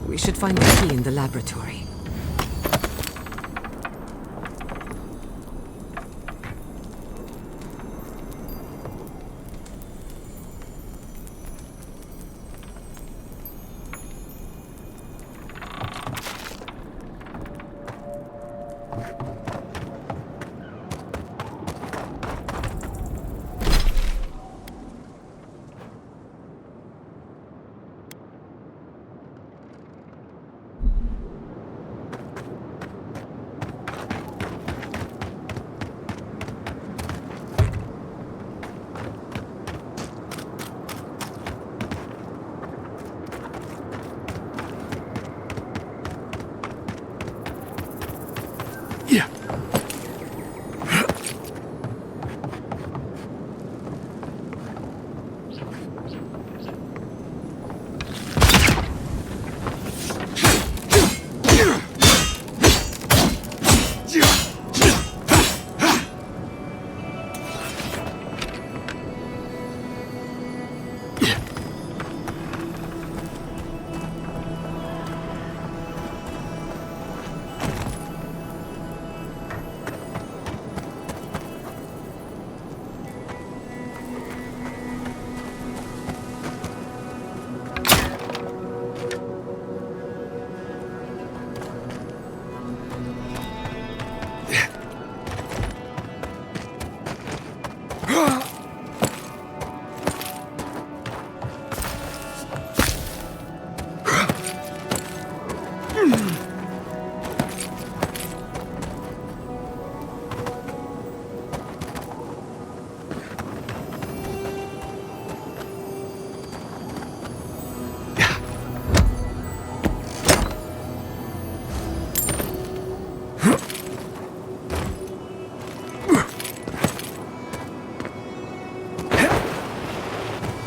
We should find the key in the laboratory.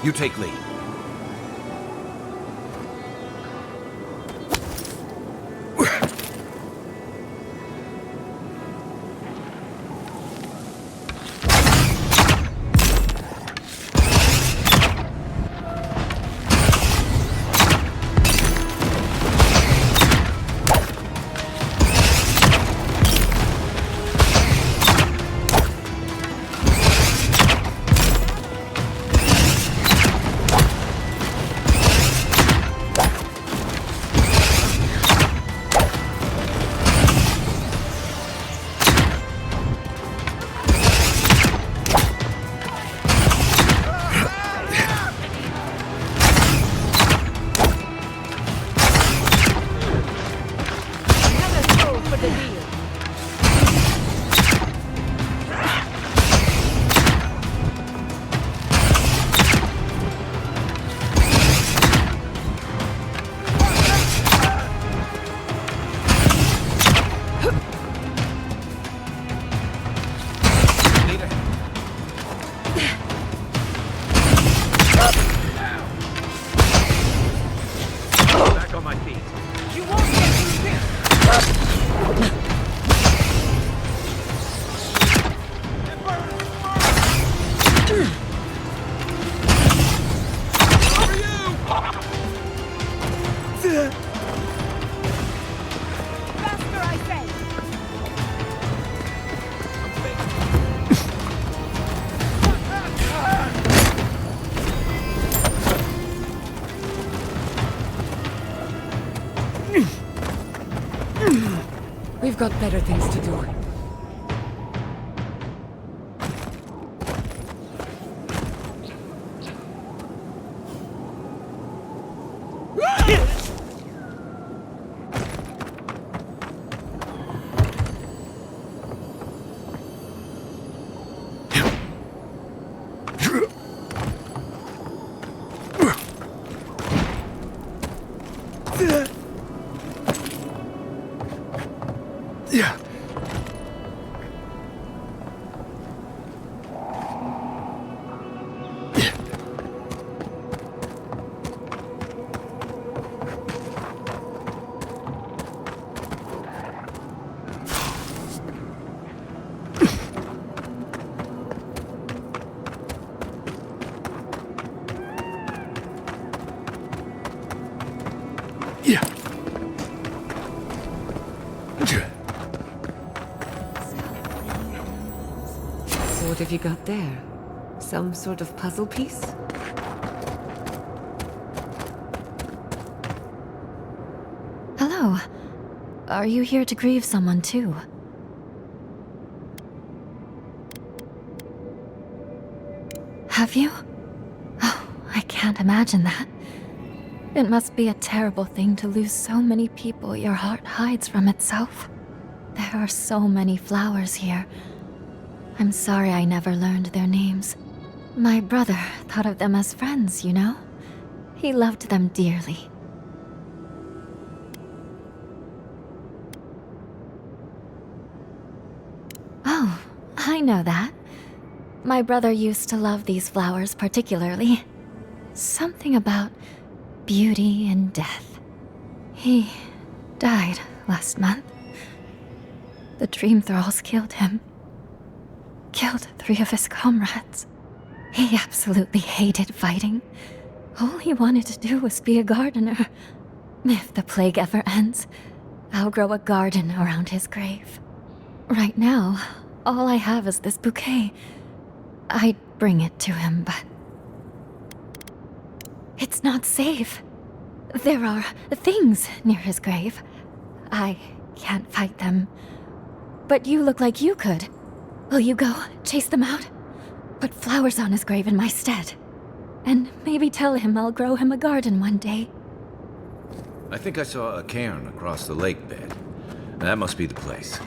You take lead. We've got better things to do. What have you got there? Some sort of puzzle piece? Hello. Are you here to grieve someone too? Have you? Oh, I can't imagine that. It must be a terrible thing to lose so many people your heart hides from itself. There are so many flowers here. I'm sorry I never learned their names. My brother thought of them as friends, you know? He loved them dearly. Oh, I know that. My brother used to love these flowers particularly. Something about beauty and death. He died last month. The dream thralls killed him. Killed 3 of his comrades. He absolutely hated fighting. All he wanted to do was be a gardener. If the plague ever ends, I'll grow a garden around his grave. Right now, all I have is this bouquet. I'd bring it to him, but... it's not safe. There are things near his grave. I can't fight them. But you look like you could. Will you go chase them out? Put flowers on his grave in my stead. And maybe tell him I'll grow him a garden one day. I think I saw a cairn across the lake bed. That must be the place.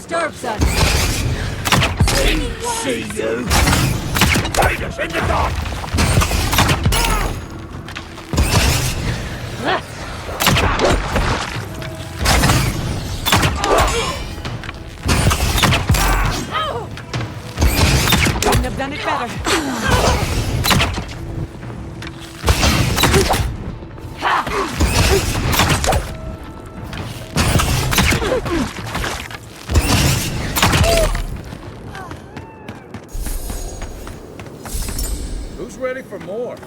disturbs us. See you! Find us in the dark! Couldn't have done it better. Who's ready for more?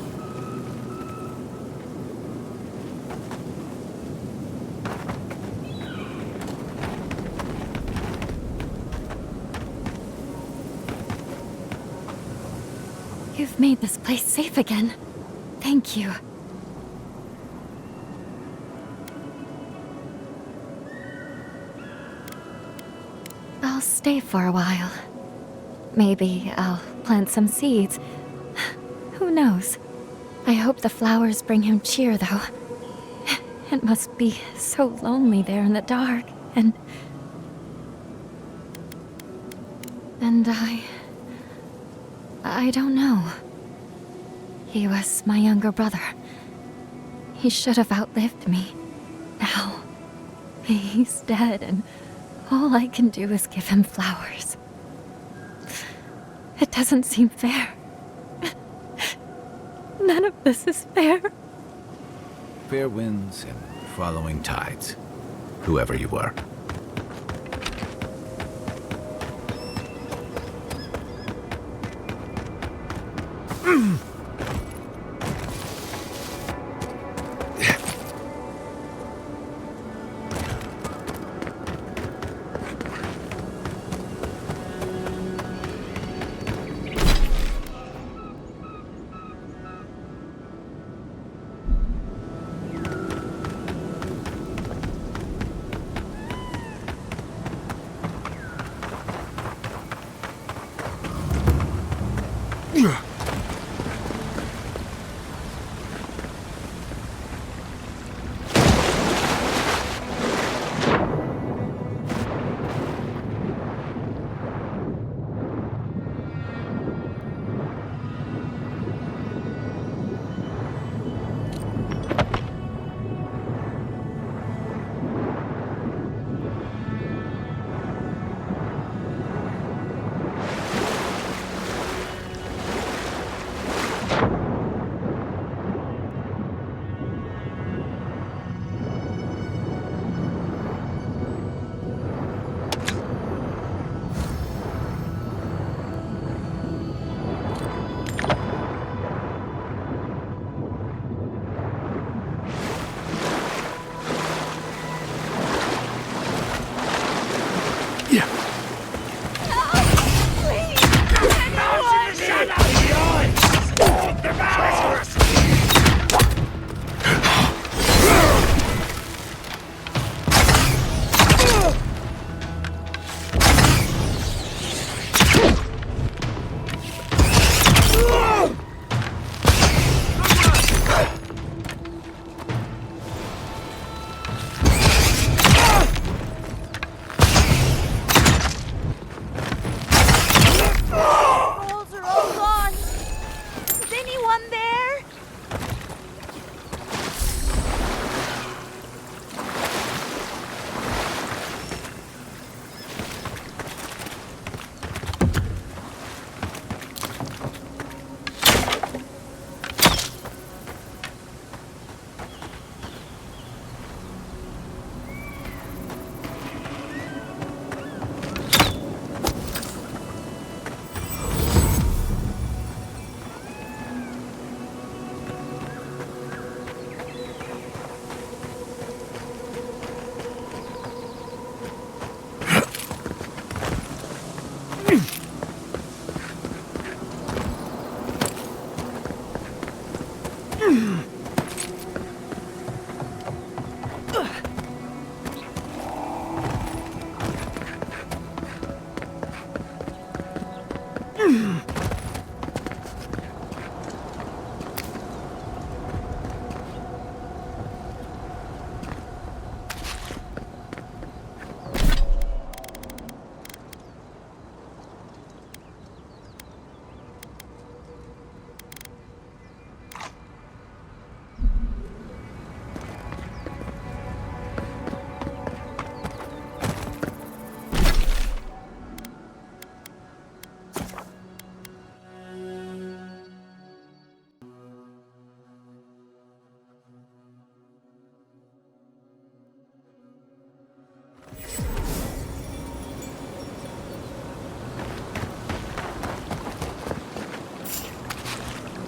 You've made this place safe again. Thank you. I'll stay for a while. Maybe I'll plant some seeds. Who knows? I hope the flowers bring him cheer, though. It must be so lonely there in the dark, and I don't know. He was my younger brother. He should have outlived me. Now, he's dead, and all I can do is give him flowers. It doesn't seem fair. None of this is fair. Fair winds and following tides, whoever you were.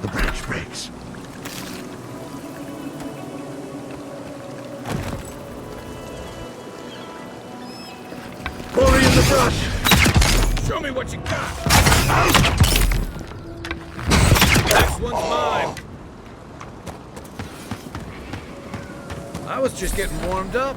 The branch breaks. Bully in the brush! Show me what you got! Next one's mine! I was just getting warmed up.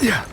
Yeah.